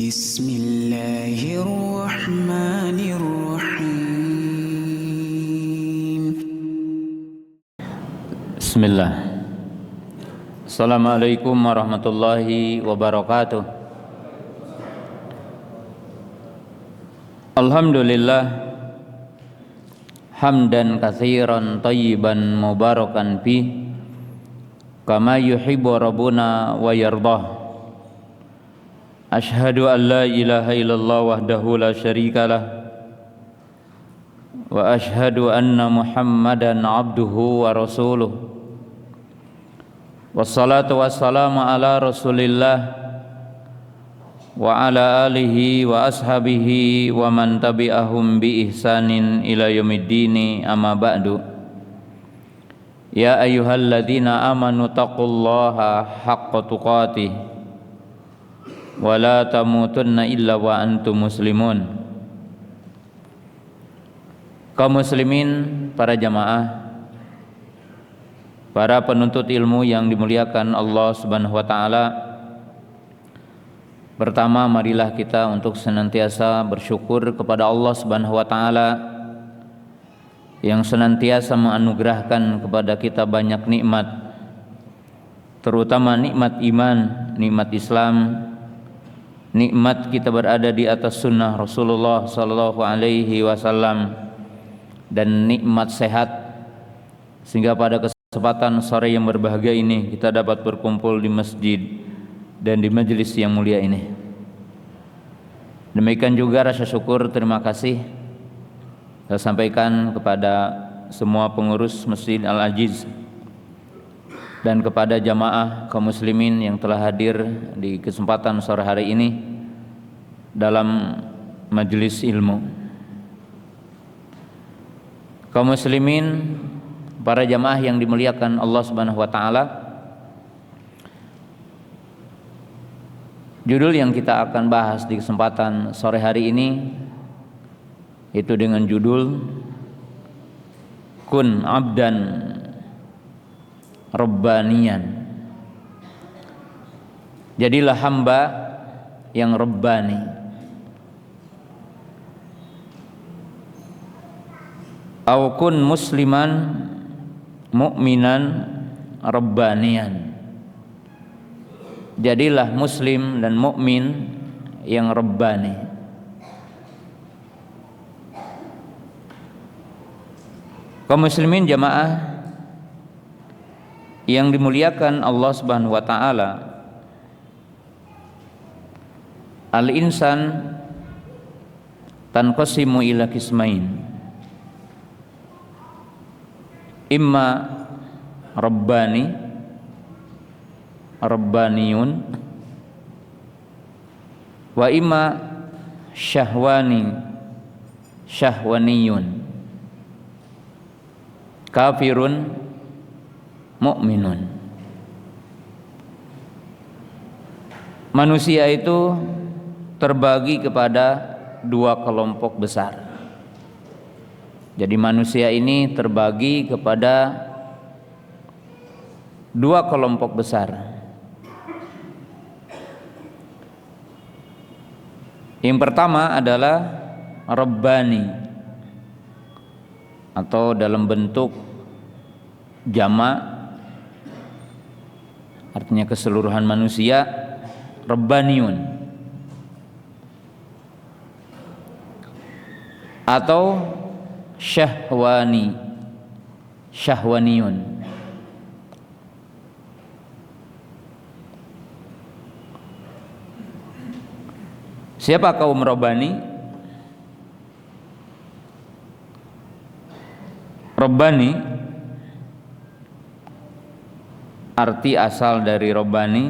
Bismillahirrahmanirrahim. Bismillah. Assalamualaikum warahmatullahi wabarakatuh. Alhamdulillah hamdan katsiran thayyiban mubarakan fi kama yuhibbu rabbuna wa yardah. Ashhadu an la ilaha illallah wahdahu la syarikalah wa ashhadu anna Muhammadan abduhu wa rasuluh. Wassalatu wassalamu ala Rasulillah wa ala alihi wa ashabihi wa man tabi'ahum bi ihsanin ila yaumiddin, amma ba'du. Ya ayyuhalladzina amanu taqullaha haqqa tuqatih wa la tamutunna illa wa antum muslimun. Kaum muslimin, para jamaah, para penuntut ilmu yang dimuliakan Allah Subhanahu wa taala, pertama marilah kita untuk senantiasa bersyukur kepada Allah Subhanahu wa taala yang senantiasa menganugerahkan kepada kita banyak nikmat, terutama nikmat iman, nikmat Islam, nikmat kita berada di atas sunnah Rasulullah sallallahu alaihi wasallam, dan nikmat sehat, sehingga pada kesempatan sore yang berbahagia ini kita dapat berkumpul di masjid dan di majelis yang mulia ini. Demikian juga rasa syukur, terima kasih saya sampaikan kepada semua pengurus Masjid Al-Ajiz dan kepada jamaah kaum muslimin yang telah hadir di kesempatan sore hari ini dalam majelis ilmu. Kaum muslimin, para jamaah yang dimuliakan Allah Subhanahu wa taala, judul yang kita akan bahas di kesempatan sore hari ini itu dengan judul Kun Abdan Rabbaniyan. Jadilah hamba yang rabbani. Au kun musliman mu'minan rabbaniyan. Jadilah muslim dan mukmin yang rabbani. Kaum muslimin jamaah yang dimuliakan Allah Subhanahu wa taala, al-insan tanqasimu ila qismain, imma rabbani, rabbaniyun, wa imma syahwani, syahwaniyun, kafirun, mukminun. Manusia itu terbagi kepada dua kelompok besar. Jadi manusia ini terbagi kepada dua kelompok besar. Yang pertama adalah rabbani, atau dalam bentuk jamak, artinya keseluruhan manusia, rabbaniyun, atau syahwani, syahwaniyun. Siapa kaum rabbani? Rabbani, arti asal dari rabbani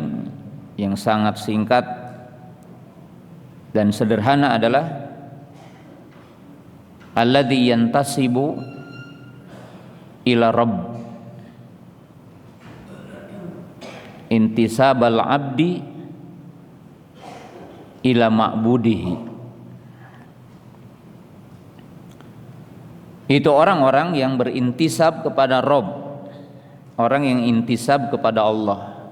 yang sangat singkat dan sederhana adalah alladzi yantasibu ila rabb, intisabal abdi ila ma'budihi. Itu orang-orang yang berintisab kepada Rabb, orang yang intisab kepada Allah.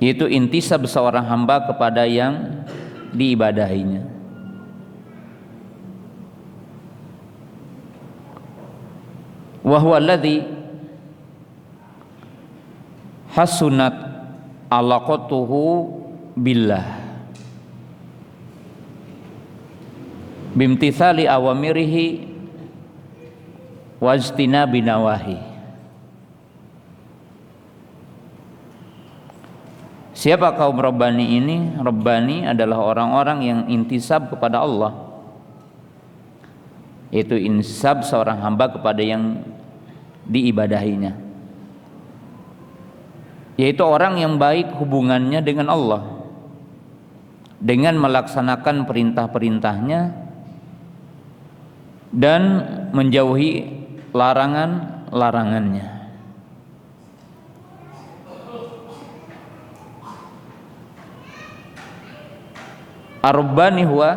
yaitu intisab seorang hamba kepada yang diibadahinya. Wa huwa alladzi hasunat alaqatuhu billah bimtithali awamirihi wajtinabi nawahi. Siapa kaum Rabbani ini? Rabbani adalah orang-orang yang intisab kepada Allah, yaitu intisab seorang hamba kepada yang diibadahinya, yaitu orang yang baik hubungannya dengan Allah dengan melaksanakan perintah-perintahnya dan menjauhi larangan-larangannya. Ar-Rabbani huwa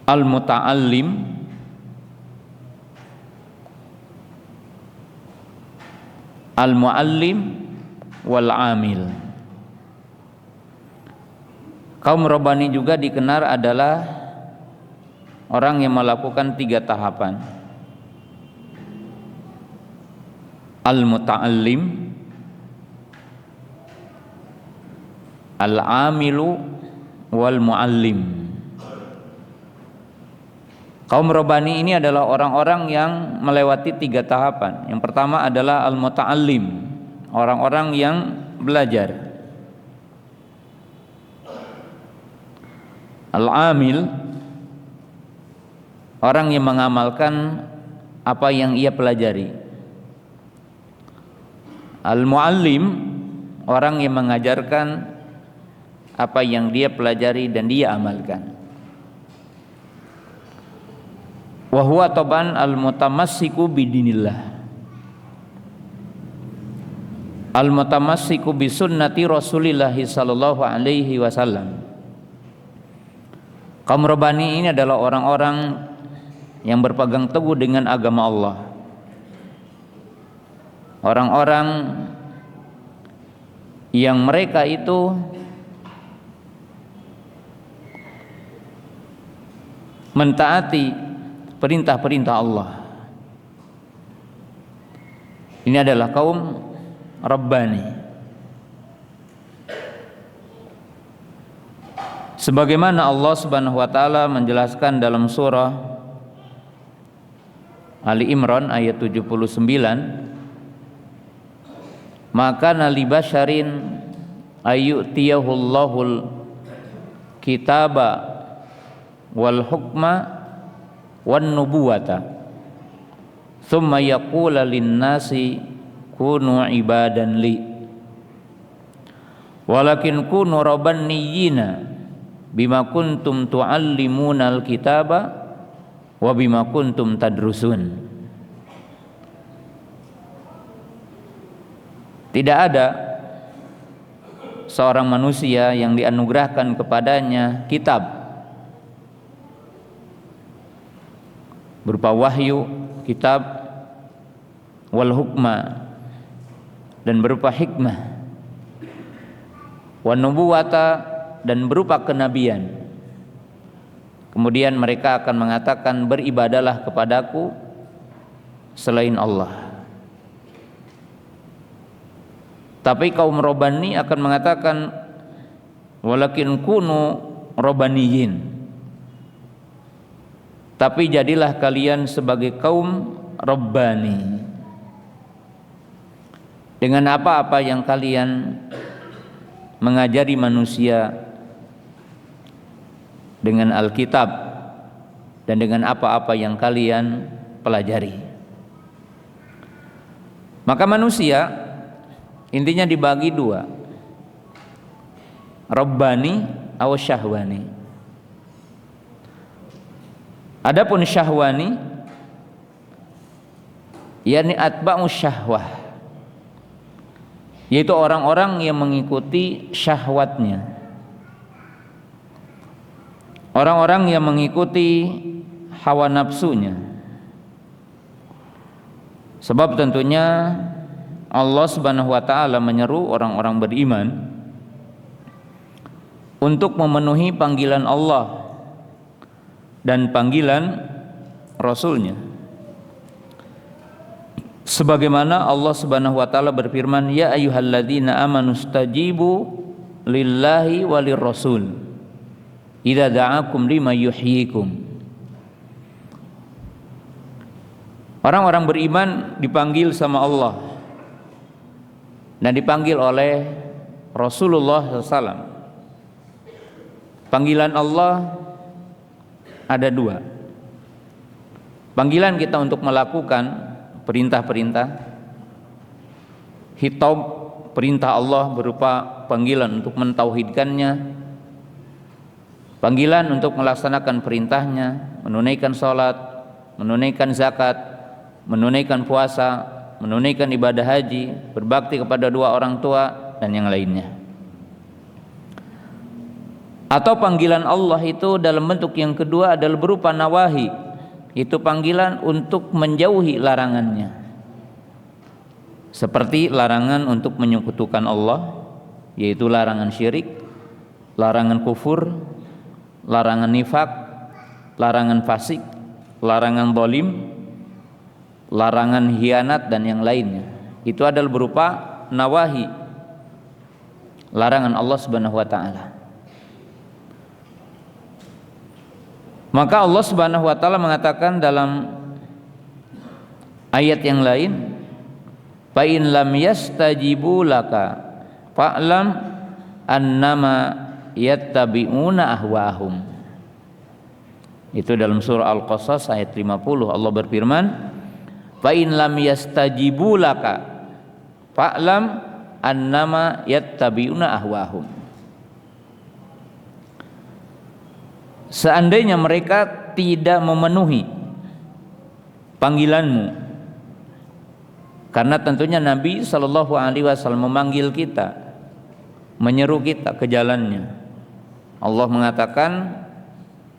al-muta'allim al-muallim wal-amil. Kaum Rabbani juga dikenal adalah orang yang melakukan 3 tahapan: al-muta'allim, al-amilu, wal-muallim. Kaum Rabbani ini adalah orang-orang yang melewati 3 tahapan. Yang pertama adalah al-muta'allim, orang-orang yang belajar. Al-amil, orang yang mengamalkan apa yang ia pelajari. Al-muallim, orang yang mengajarkan apa yang dia pelajari dan dia amalkan. Wa huwa taban al-mutamassiku bidinillah, al-mutamassiku bi sunnati Rasulillah sallallahu alaihi wasallam. Kaum Rabbani ini adalah orang-orang yang berpegang teguh dengan agama Allah, orang-orang yang mereka itu mentaati perintah-perintah Allah. Ini adalah kaum Rabbani. Sebagaimana Allah Subhanahu wa taala menjelaskan dalam surah Ali Imran ayat 79, maka nali basyarin ayyutiyahullahul kitaba wal hukma wan nubuwata thumma yaqula lin-nasi kunu ibadan li walakin kunu rabbaniyina bima kuntum tuallimunal kitaba wa bima kuntum tadrusun. Tidak ada seorang manusia yang dianugerahkan kepadanya kitab berupa wahyu, kitab, wal hukma, dan berupa hikmah, wan nubuwata, dan berupa kenabian. Kemudian mereka akan mengatakan, beribadalah kepadaku selain Allah. Tapi kaum Rabbani akan mengatakan, walakin kunu rabbaniyin, tapi jadilah kalian sebagai kaum Rabbani dengan apa-apa yang kalian mengajari manusia dengan Alkitab dan dengan apa-apa yang kalian pelajari. Maka manusia intinya dibagi 2, Rabbani atau syahwani. Adapun syahwani yakni atba'u syahwah, yaitu orang-orang yang mengikuti syahwatnya, orang-orang yang mengikuti hawa nafsunya. Sebab tentunya Allah Subhanahu wa taala menyeru orang-orang beriman untuk memenuhi panggilan Allah dan panggilan Rasul-Nya. Sebagaimana Allah Subhanahu wa taala berfirman, ya ayyuhalladzina amanu stajibu lillahi walir rasul idza da'akum lima yuhyikum. Orang-orang beriman dipanggil sama Allah dan dipanggil oleh Rasulullah SAW. Panggilan Allah ada dua. Panggilan kita untuk melakukan perintah-perintah, hitab perintah Allah berupa panggilan untuk mentauhidkannya, panggilan untuk melaksanakan perintahnya, menunaikan salat, menunaikan zakat, menunaikan puasa, menunaikan ibadah haji, berbakti kepada dua orang tua dan yang lainnya. Atau panggilan Allah itu dalam bentuk yang kedua adalah berupa nawahi, itu panggilan untuk menjauhi larangannya, seperti larangan untuk menyekutukan Allah, yaitu larangan syirik, larangan kufur, larangan nifak, larangan fasik, larangan zalim, larangan hianat dan yang lainnya. Itu adalah berupa nawahi, larangan Allah Subhanahu wa taala. Maka Allah Subhanahu wa taala mengatakan dalam ayat yang lain, fa in lam yastajibu laka fa'lam annama yattabi'una ahwahum. Itu dalam surah Al-Qasas ayat 50 Allah berfirman, fa in lam yastajibu laka fa'lam annama yattabi'una ahwahum. Seandainya mereka tidak memenuhi panggilanmu, karena tentunya Nabi Shallallahu Alaihi Wasallam memanggil kita, menyeru kita ke jalannya. Allah mengatakan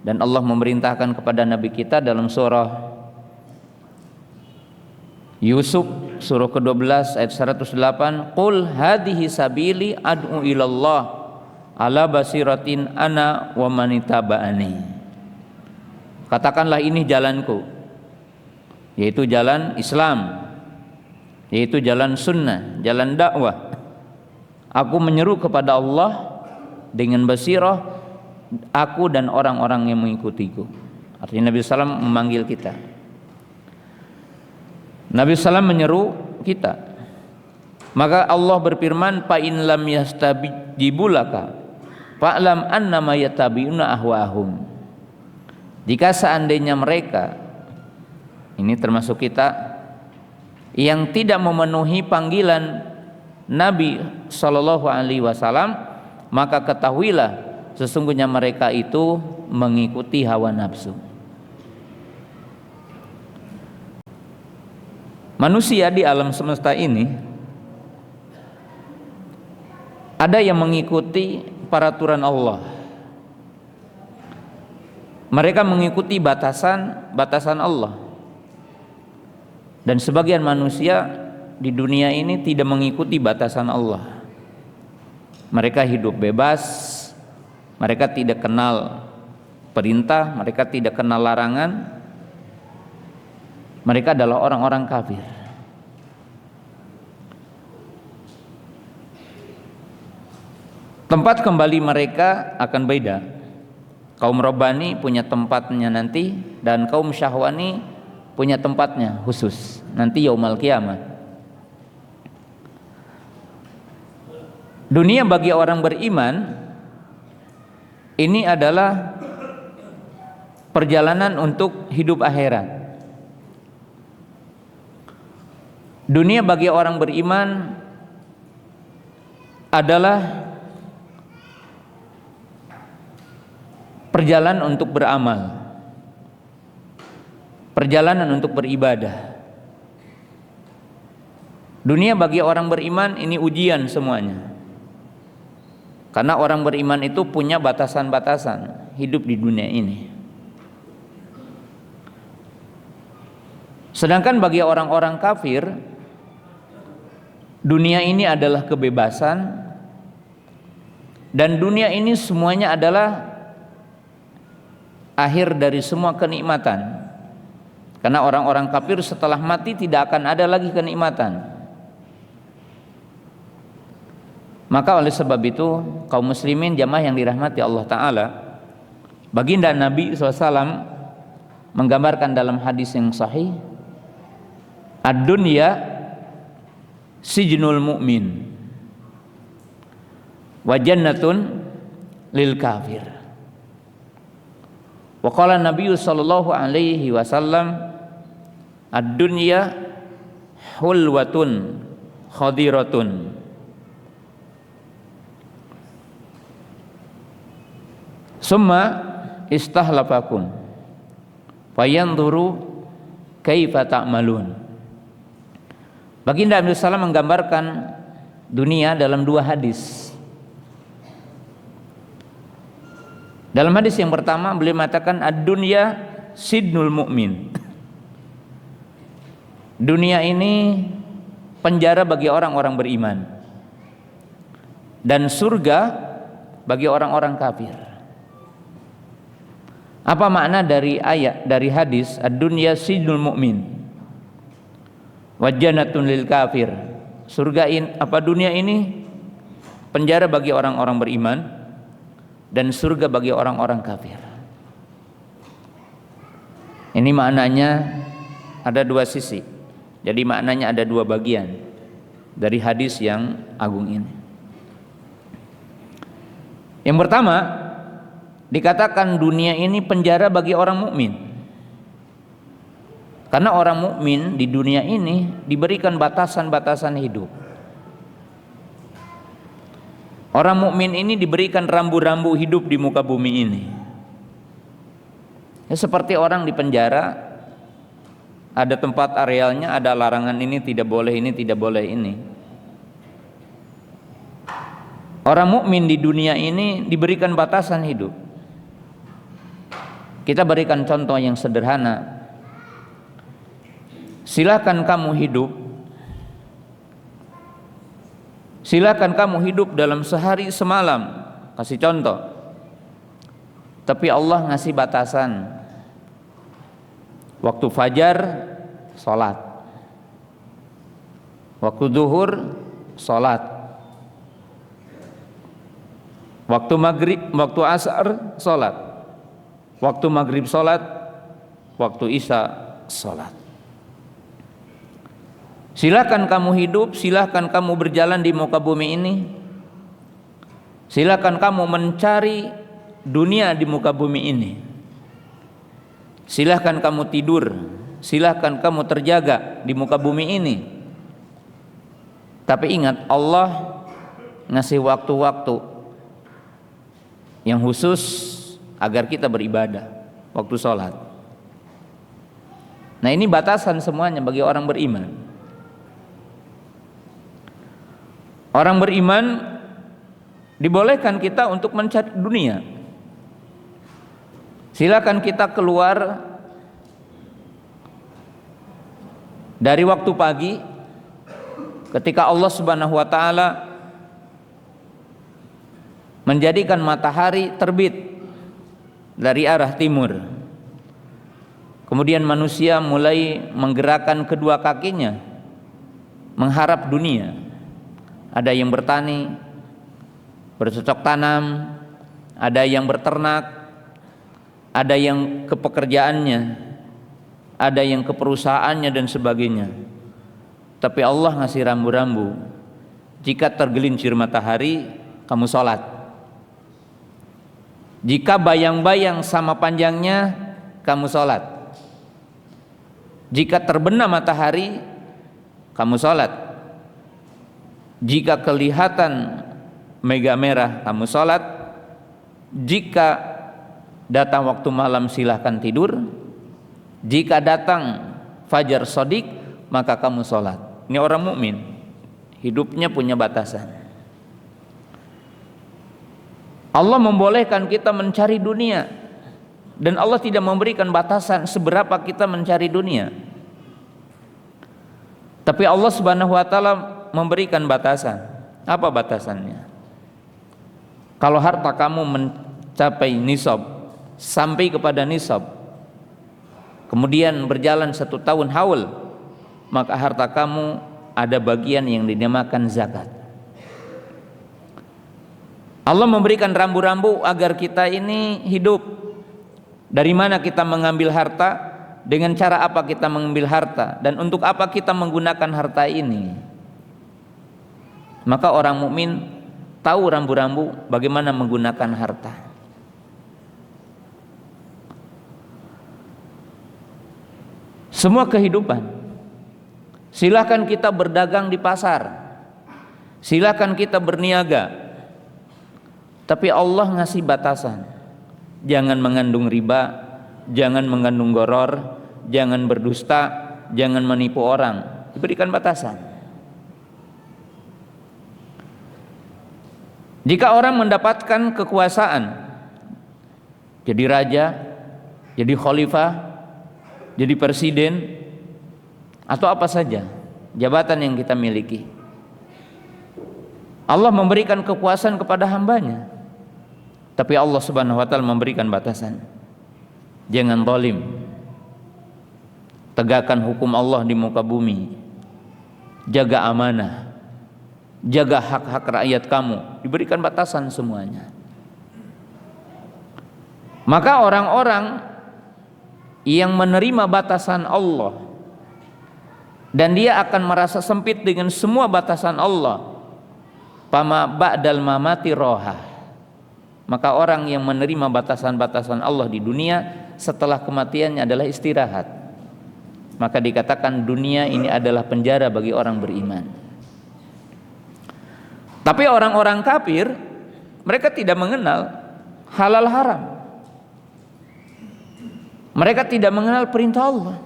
dan Allah memerintahkan kepada Nabi kita dalam surah Yusuf surah ke-12 ayat 108, qul hadhihi sabili ad'u ilallah ala basiratin ana wa manitaba'ani. Katakanlah ini jalanku, yaitu jalan Islam, yaitu jalan sunnah, jalan dakwah. Aku menyeru kepada Allah dengan basirah, aku dan orang-orang yang mengikutiku. Artinya Nabi SAW memanggil kita, Nabi SAW menyeru kita. Maka Allah berfirman, fa in lam yastajibu laka fa'lam annama yattabi'una ahwahum. Jika seandainya mereka, ini termasuk kita, yang tidak memenuhi panggilan Nabi Shallallahu Alaihi Wasallam, maka ketahuilah sesungguhnya mereka itu mengikuti hawa nafsu. Manusia di alam semesta ini ada yang mengikuti peraturan Allah, mereka mengikuti batasan Allah, dan sebagian manusia di dunia ini tidak mengikuti batasan Allah. Mereka hidup bebas, mereka tidak kenal perintah, mereka tidak kenal larangan. Mereka adalah orang-orang kafir. Tempat kembali mereka akan beda. Kaum Rabbani punya tempatnya nanti, dan kaum Syahwani punya tempatnya khusus nanti yaumul qiyamah. Dunia bagi orang beriman ini adalah perjalanan untuk hidup akhirat. Dunia bagi orang beriman adalah perjalanan untuk beramal, perjalanan untuk beribadah. Dunia bagi orang beriman ini ujian semuanya, karena orang beriman itu punya batasan-batasan hidup di dunia ini. Sedangkan bagi orang-orang kafir, dunia ini adalah kebebasan, dan dunia ini semuanya adalah akhir dari semua kenikmatan. Karena orang-orang kafir setelah mati tidak akan ada lagi kenikmatan. Maka oleh sebab itu kaum muslimin jamaah yang dirahmati Allah Ta'ala, baginda Nabi SAW menggambarkan dalam hadis yang sahih, ad-dunya sijnul mu'min wa jannatun lil kafir. Wa qala Nabi sallallahu alaihi wasallam, ad-dunya hulwatun khadiratun summa istahlafakum fayanzuru kaifa ta'malun. Baginda Nabi SAW menggambarkan dunia dalam dua hadis. Dalam hadis yang pertama beliau mengatakan ad-dunya sidnul mu'min. Dunia ini penjara bagi orang-orang beriman dan surga bagi orang-orang kafir. Apa makna dari ayat, dari hadis ad-dunya sidnul mu'min wa jannatun lil kafir? Surga dunia ini penjara bagi orang-orang beriman dan surga bagi orang-orang kafir. Ini maknanya ada dua sisi. Jadi maknanya ada dua bagian dari hadis yang agung ini. Yang pertama, dikatakan dunia ini penjara bagi orang mukmin. Karena orang mukmin di dunia ini diberikan batasan-batasan hidup. Orang mukmin ini diberikan rambu-rambu hidup di muka bumi ini. Ya, seperti orang di penjara, ada tempat arealnya, ada larangan ini tidak boleh, ini tidak boleh ini. Orang mukmin di dunia ini diberikan batasan hidup. Kita berikan contoh yang sederhana. Silakan kamu hidup. Silakan kamu hidup dalam sehari semalam. Kasih contoh. Tapi Allah ngasih batasan. Waktu fajar salat. Waktu zuhur salat. Waktu maghrib, waktu asar salat. Waktu maghrib salat, waktu isya salat. Silakan kamu hidup, silakan kamu berjalan di muka bumi ini. Silakan kamu mencari dunia di muka bumi ini. Silakan kamu tidur, silakan kamu terjaga di muka bumi ini. Tapi ingat, Allah ngasih waktu-waktu yang khusus agar kita beribadah, waktu sholat. Nah, ini batasan semuanya bagi orang beriman. Orang beriman dibolehkan kita untuk mencari dunia. Silakan kita keluar dari waktu pagi ketika Allah Subhanahu wa taala menjadikan matahari terbit dari arah timur. Kemudian manusia mulai menggerakkan kedua kakinya mengharap dunia. Ada yang bertani, bercocok tanam, ada yang berternak, ada yang ke pekerjaannya, ada yang ke perusahaannya dan sebagainya. Tapi Allah ngasih rambu-rambu. Jika tergelincir matahari, kamu sholat. Jika bayang-bayang sama panjangnya, kamu sholat. Jika terbenam matahari, kamu sholat. Jika kelihatan mega merah, kamu sholat. Jika datang waktu malam, silahkan tidur. Jika datang fajar shadiq, maka kamu sholat. Ini orang mukmin, hidupnya punya batasan. Allah membolehkan kita mencari dunia, dan Allah tidak memberikan batasan seberapa kita mencari dunia. Tapi Allah Subhanahu wa taala memberikan batasan. Apa batasannya? Kalau harta kamu mencapai nisab, sampai kepada nisab, kemudian berjalan 1 tahun haul, maka harta kamu ada bagian yang dinamakan zakat. Allah memberikan rambu-rambu agar kita ini hidup. Dari mana kita mengambil harta, dengan cara apa kita mengambil harta, dan untuk apa kita menggunakan harta ini. Maka orang mukmin tahu rambu-rambu bagaimana menggunakan harta. Semua kehidupan, silakan kita berdagang di pasar, silakan kita berniaga, tapi Allah ngasih batasan. Jangan mengandung riba, jangan mengandung goror, jangan berdusta, jangan menipu orang. Diberikan batasan. Jika orang mendapatkan kekuasaan, jadi raja, jadi khalifah, jadi presiden, atau apa saja jabatan yang kita miliki, Allah memberikan kekuasaan kepada hambanya, tapi Allah Subhanahu wa ta'ala memberikan batasan. Jangan zalim, tegakkan hukum Allah di muka bumi, jaga amanah, jaga hak-hak rakyat kamu. Diberikan batasan semuanya. Maka orang-orang yang menerima batasan Allah dan dia akan merasa sempit dengan semua batasan Allah, pama ba'dal mamati roha, maka orang yang menerima batasan-batasan Allah di dunia setelah kematiannya adalah istirahat. Maka dikatakan dunia ini adalah penjara bagi orang beriman. Tapi orang-orang kafir, mereka tidak mengenal halal haram. Mereka tidak mengenal perintah Allah.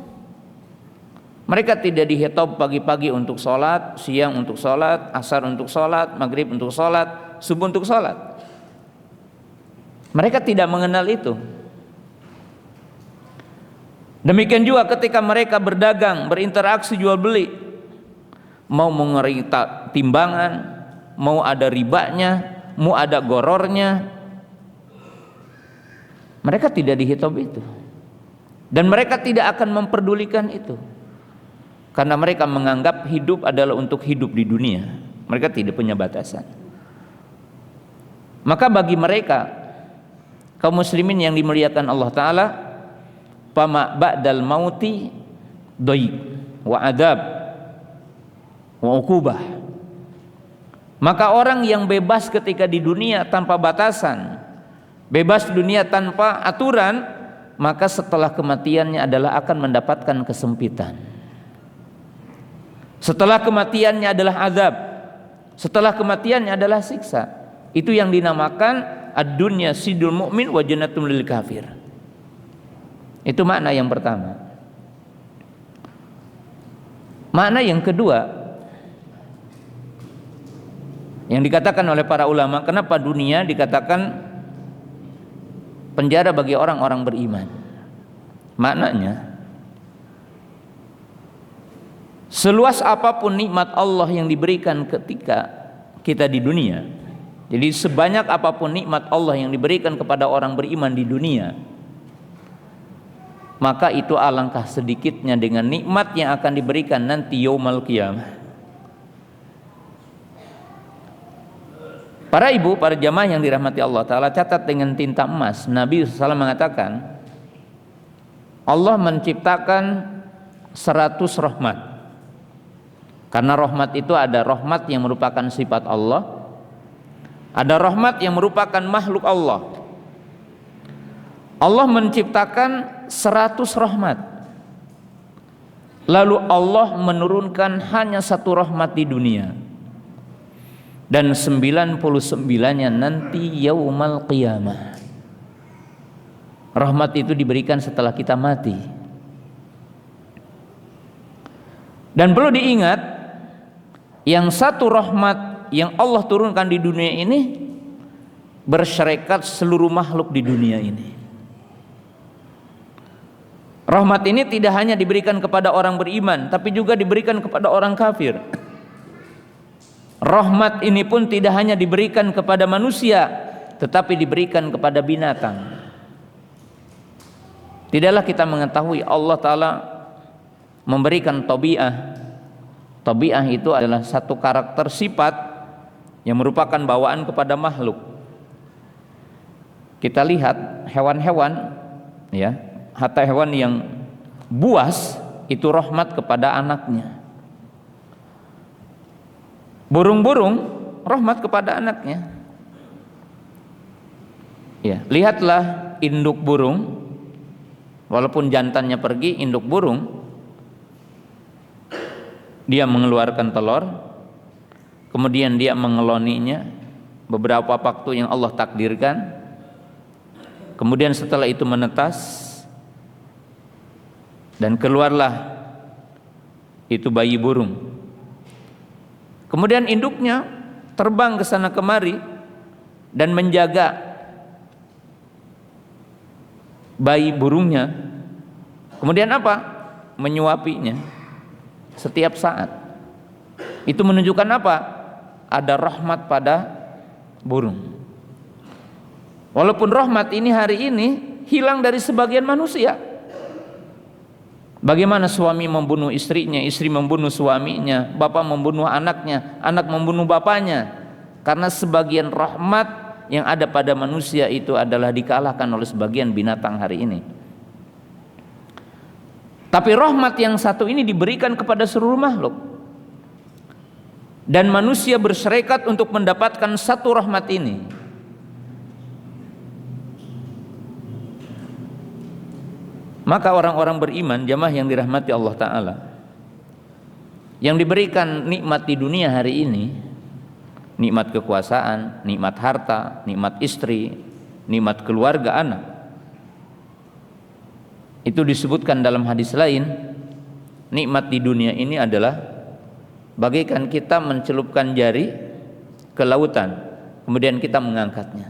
Mereka tidak dihitab pagi-pagi untuk sholat, siang untuk sholat, asar untuk sholat, maghrib untuk sholat, subuh untuk sholat. Mereka tidak mengenal itu. Demikian juga ketika mereka berdagang, berinteraksi jual beli, mau mengenai timbangan, mau ada ribanya, mau ada gorornya, mereka tidak dihitab itu. Dan mereka tidak akan memperdulikan itu, karena mereka menganggap hidup adalah untuk hidup di dunia. Mereka tidak punya batasan. Maka bagi mereka, kaum muslimin yang dimuliakan Allah Ta'ala, fama ba'dal mauti doik wa adab wa ukubah. Maka orang yang bebas ketika di dunia tanpa batasan, bebas di dunia tanpa aturan, maka setelah kematiannya adalah akan mendapatkan kesempitan. Setelah kematiannya adalah azab, setelah kematiannya adalah siksa. Itu yang dinamakan ad-dunya sidul mu'min wa jannatul lil kafir. Itu makna yang pertama. Makna yang kedua yang dikatakan oleh para ulama, kenapa dunia dikatakan penjara bagi orang-orang beriman? Maknanya, seluas apapun nikmat Allah yang diberikan ketika kita di dunia, jadi sebanyak apapun nikmat Allah yang diberikan kepada orang beriman di dunia, maka itu alangkah sedikitnya dengan nikmat yang akan diberikan nanti yaumul qiyamah. Para ibu, para jamaah yang dirahmati Allah Ta'ala, catat dengan tinta emas. Nabi SAW mengatakan, Allah menciptakan 100 rahmat. Karena rahmat itu ada rahmat yang merupakan sifat Allah, ada rahmat yang merupakan makhluk Allah. Allah menciptakan 100 rahmat, lalu Allah menurunkan hanya 1 rahmat di dunia, dan 99-nya nanti yaumal qiyamah. Rahmat itu diberikan setelah kita mati. Dan perlu diingat, yang 1 rahmat yang Allah turunkan di dunia ini bersyarikat seluruh makhluk di dunia ini. Rahmat ini tidak hanya diberikan kepada orang beriman, tapi juga diberikan kepada orang kafir. Rahmat ini pun tidak hanya diberikan kepada manusia, tetapi diberikan kepada binatang. Tidaklah kita mengetahui Allah Ta'ala memberikan tabi'ah. Tabi'ah itu adalah satu karakter sifat yang merupakan bawaan kepada makhluk. Kita lihat hewan-hewan, ya, hatta hewan yang buas itu rahmat kepada anaknya. Burung-burung rahmat kepada anaknya. Ya, lihatlah induk burung, walaupun jantannya pergi, induk burung dia mengeluarkan telur, kemudian dia mengeloninya beberapa waktu yang Allah takdirkan, kemudian setelah itu menetas dan keluarlah itu bayi burung. Kemudian induknya terbang ke sana kemari dan menjaga bayi burungnya. Kemudian apa? Menyuapinya setiap saat. Itu menunjukkan apa? Ada rahmat pada burung. Walaupun rahmat ini hari ini hilang dari sebagian manusia. Bagaimana suami membunuh istrinya, istri membunuh suaminya, bapak membunuh anaknya, anak membunuh bapaknya. Karena sebagian rahmat yang ada pada manusia itu adalah dikalahkan oleh sebagian binatang hari ini. Tapi rahmat yang satu ini diberikan kepada seluruh makhluk. Dan manusia berserikat untuk mendapatkan satu rahmat ini. Maka orang-orang beriman, jamaah yang dirahmati Allah Ta'ala, yang diberikan nikmat di dunia hari ini, nikmat kekuasaan, nikmat harta, nikmat istri, nikmat keluarga, anak, itu disebutkan dalam hadis lain, nikmat di dunia ini adalah bagaikan kita mencelupkan jari ke lautan, kemudian kita mengangkatnya.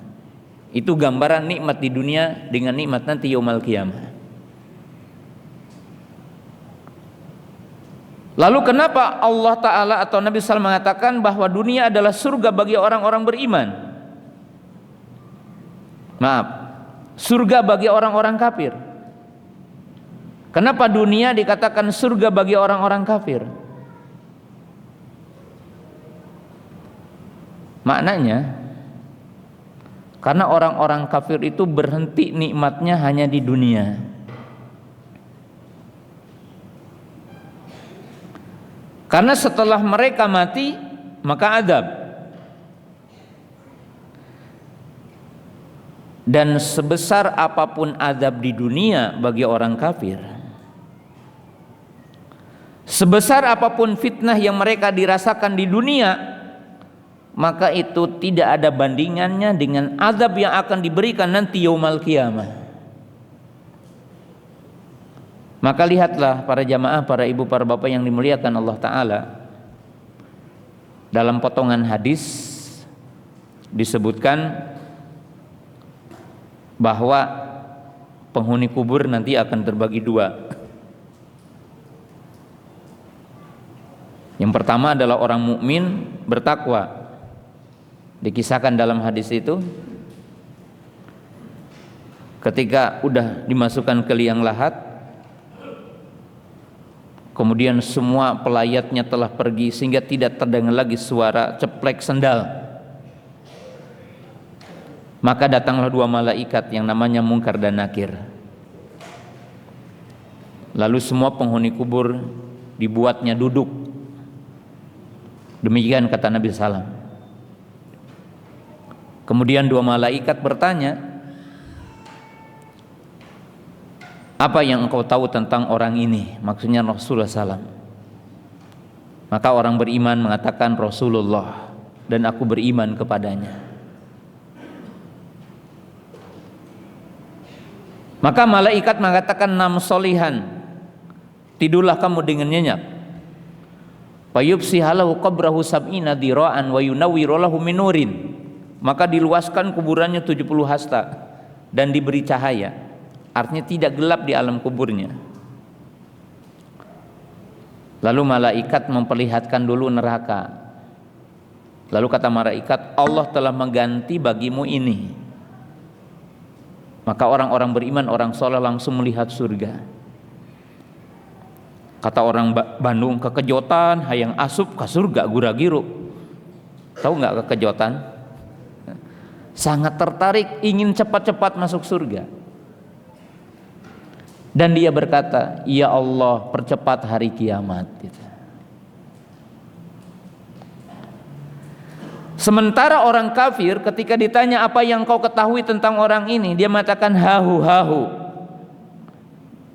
Itu gambaran nikmat di dunia dengan nikmat nanti yaumul qiyamah. Lalu kenapa Allah Ta'ala atau Nabi SAW mengatakan bahwa dunia adalah surga bagi orang-orang beriman? Maaf, surga bagi orang-orang kafir. Kenapa dunia dikatakan surga bagi orang-orang kafir? Maknanya, karena orang-orang kafir itu berhenti nikmatnya hanya di dunia. Karena setelah mereka mati, maka azab. Dan sebesar apapun azab di dunia bagi orang kafir, sebesar apapun fitnah yang mereka dirasakan di dunia, maka itu tidak ada bandingannya dengan azab yang akan diberikan nanti yaumul qiyamah. Maka lihatlah para jamaah, para ibu, para bapak yang dimuliakan Allah Ta'ala, dalam potongan hadis disebutkan bahwa penghuni kubur nanti akan terbagi dua. Yang pertama adalah orang mukmin bertakwa. Dikisahkan dalam hadis itu, ketika udah dimasukkan ke liang lahat, kemudian semua pelayatnya telah pergi sehingga tidak terdengar lagi suara ceplek sendal. Maka datanglah dua malaikat yang namanya Munkar dan Nakir. Lalu semua penghuni kubur dibuatnya duduk. Demikian kata Nabi SAW. Kemudian dua malaikat bertanya, apa yang engkau tahu tentang orang ini? Maksudnya Rasulullah SAW. Maka orang beriman mengatakan Rasulullah, dan aku beriman kepadanya. Maka malaikat mengatakan, nam solihan, tidurlah kamu dengan nyenyak. Fayubsi halahu qabrahu sab'ina dira'an wa yunawwiru lahu min nurin. Maka diluaskan kuburannya 70 hasta dan diberi cahaya. Artinya tidak gelap di alam kuburnya. Lalu malaikat memperlihatkan dulu neraka. Lalu kata malaikat, Allah telah mengganti bagimu ini. Maka orang-orang beriman, orang soleh langsung melihat surga. Kata orang Bandung, kekejotan hayang asup ke surga gura-giru. Tahu nggak kekejotan? Sangat tertarik ingin cepat-cepat masuk surga. Dan dia berkata, ya Allah, percepat hari kiamat. Sementara orang kafir ketika ditanya apa yang kau ketahui tentang orang ini, dia mengatakan hahu.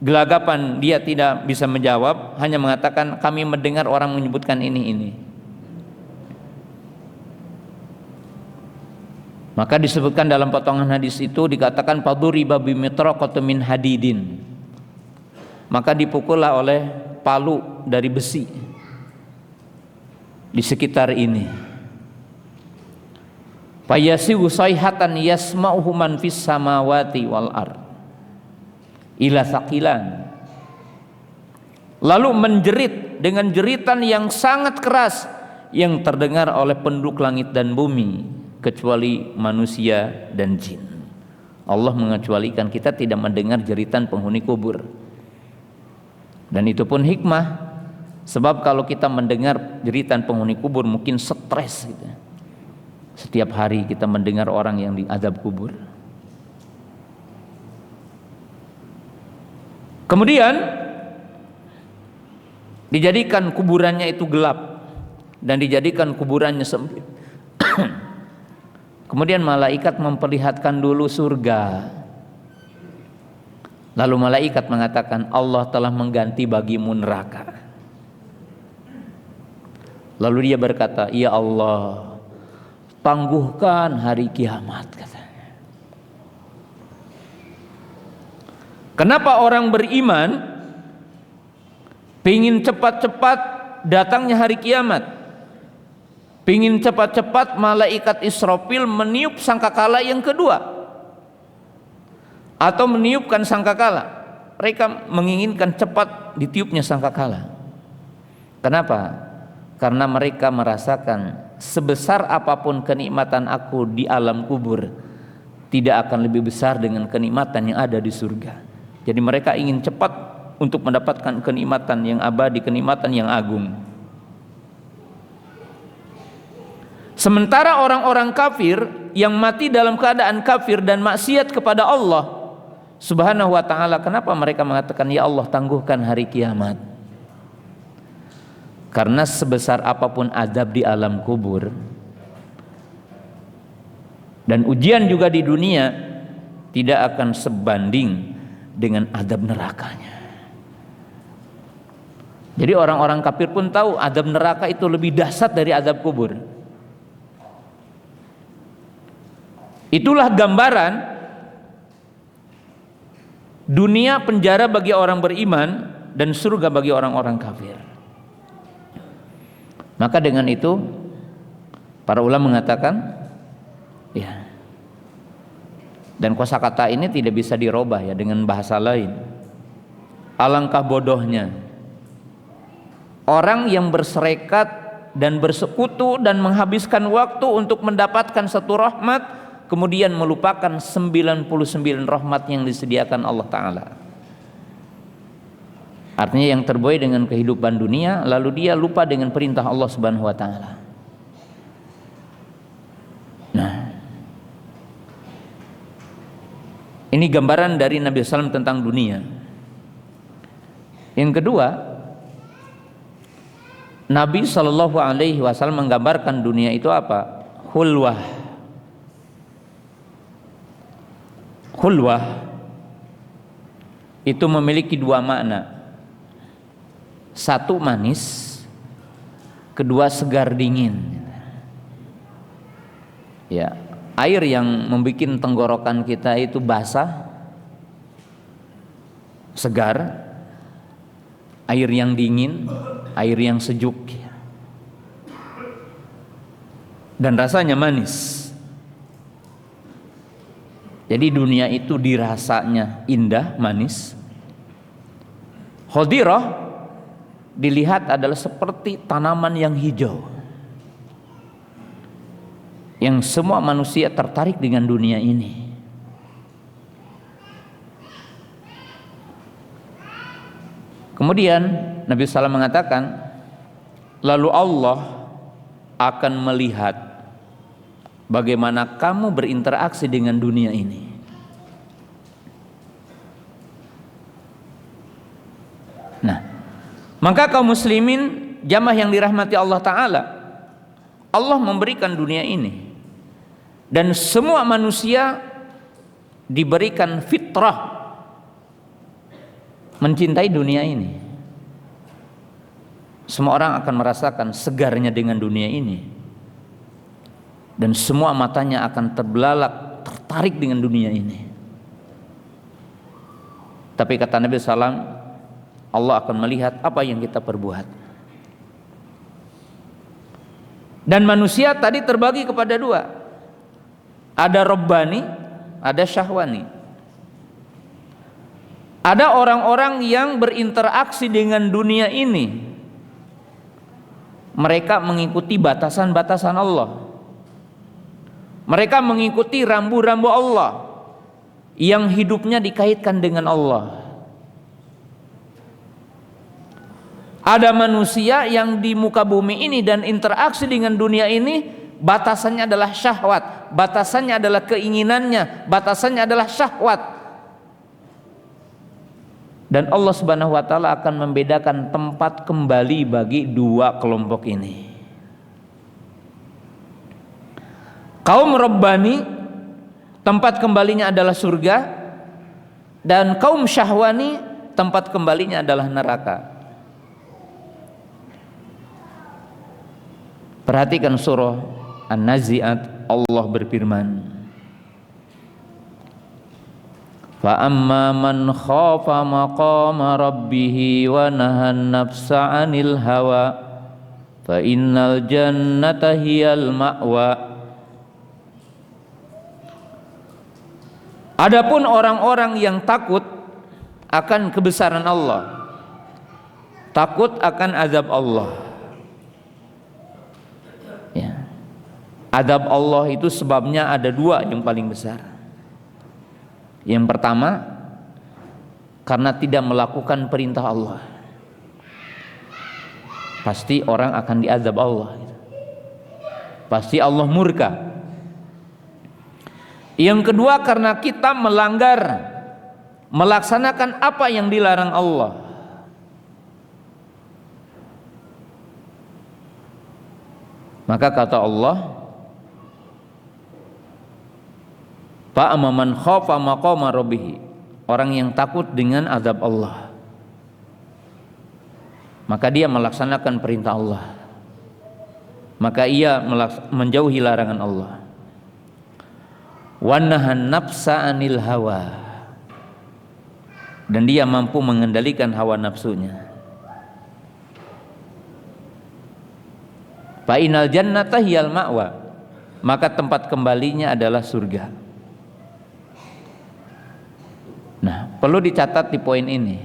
Gelagapan, dia tidak bisa menjawab, hanya mengatakan kami mendengar orang menyebutkan ini. Maka disebutkan dalam potongan hadis itu, dikatakan paduriba bimitraqatin min hadidin. Maka dipukullah oleh palu dari besi di sekitar ini. Fayasiu sayhatan yasma'uhu man fis samawati wal ard ila saqilan. Lalu menjerit dengan jeritan yang sangat keras yang terdengar oleh penduduk langit dan bumi kecuali manusia dan jin. Allah mengecualikan, kita tidak mendengar jeritan penghuni kubur. Dan itu pun hikmah, sebab kalau kita mendengar jeritan penghuni kubur mungkin stres gitu. Setiap hari kita mendengar orang yang diazab kubur. Kemudian dijadikan kuburannya itu gelap dan dijadikan kuburannya sempit. Kemudian malaikat memperlihatkan dulu surga. Lalu malaikat mengatakan, Allah telah mengganti bagimu neraka. Lalu dia berkata, ya Allah, tangguhkan hari kiamat, katanya. Kenapa orang beriman pingin cepat-cepat datangnya hari kiamat, pingin cepat-cepat malaikat Israfil meniup sangkakala yang kedua atau meniupkan sangkakala? Mereka menginginkan cepat ditiupnya sangkakala. Kenapa? Karena mereka merasakan sebesar apapun kenikmatan aku di alam kubur tidak akan lebih besar dengan kenikmatan yang ada di surga. Jadi mereka ingin cepat untuk mendapatkan kenikmatan yang abadi, kenikmatan yang agung. Sementara orang-orang kafir yang mati dalam keadaan kafir dan maksiat kepada Allah Subhanahu wa ta'ala, kenapa mereka mengatakan ya Allah tangguhkan hari kiamat? Karena sebesar apapun azab di alam kubur dan ujian juga di dunia tidak akan sebanding dengan azab nerakanya. Jadi orang-orang kafir pun tahu azab neraka itu lebih dahsyat dari azab kubur. Itulah gambaran dunia penjara bagi orang beriman dan surga bagi orang-orang kafir. Maka dengan itu para ulama mengatakan, ya, dan kosakata ini tidak bisa dirubah ya dengan bahasa lain. Alangkah bodohnya orang yang berserikat dan bersekutu dan menghabiskan waktu untuk mendapatkan satu rahmat, kemudian melupakan 99 rahmat yang disediakan Allah Ta'ala. Artinya yang terbuai dengan kehidupan dunia, lalu dia lupa dengan perintah Allah Subhanahu wa Ta'ala. Nah, ini gambaran dari Nabi SAW tentang dunia. Yang kedua, Nabi SAW menggambarkan dunia itu apa? Hulwah. Hulwah itu memiliki dua makna. Satu manis, kedua segar dingin. Ya, air yang membuat tenggorokan kita itu basah, segar. Air yang dingin, air yang sejuk. Dan rasanya manis. Jadi dunia itu dirasanya indah, manis. Khadirah dilihat adalah seperti tanaman yang hijau. yang semua manusia tertarik dengan dunia ini. Kemudian Nabi SAW mengatakan, lalu Allah akan melihat bagaimana kamu berinteraksi dengan dunia ini. Nah, maka kaum muslimin jamaah yang dirahmati Allah Ta'ala, Allah memberikan dunia ini, dan semua manusia diberikan fitrah mencintai dunia ini. Semua orang akan merasakan segarnya dengan dunia ini, dan semua matanya akan terbelalak, tertarik dengan dunia ini. Tapi kata Nabi SAW, Allah akan melihat apa yang kita perbuat. Dan manusia tadi terbagi kepada dua, ada Rabbani, ada Syahwani. Ada orang-orang yang berinteraksi dengan dunia ini, mereka mengikuti batasan-batasan Allah, mereka mengikuti rambu-rambu Allah yang hidupnya dikaitkan dengan Allah. Ada manusia yang di muka bumi ini dan interaksi dengan dunia ini, batasannya adalah syahwat, batasannya adalah keinginannya, batasannya adalah syahwat. Dan Allah Subhanahu wa Ta'ala akan membedakan tempat kembali bagi dua kelompok ini. Kaum Rabbani tempat kembalinya adalah surga, dan kaum Syahwani tempat kembalinya adalah neraka. Perhatikan surah An-Nazi'at, Allah berfirman, fa amma man khafa maqama rabbih wa nahan nafsa 'anil hawa fa innal jannata hiyal ma'wa. Adapun orang-orang yang takut akan kebesaran Allah, takut akan azab Allah. Ya. Azab Allah itu sebabnya ada dua yang paling besar. Yang pertama, karena tidak melakukan perintah Allah, pasti orang akan diazab Allah, pasti Allah murka. Yang kedua, karena kita melanggar, melaksanakan apa yang dilarang Allah. Maka kata Allah, fa'amma man khafa maqama rabbih, orang yang takut dengan azab Allah, maka dia melaksanakan perintah Allah, maka ia menjauhi larangan Allah. Wa nahan nafsa 'anil hawa, dan dia mampu mengendalikan hawa nafsunya. Fa inal jannata hiyal ma'wa, maka tempat kembalinya adalah surga. Nah, perlu dicatat di poin ini,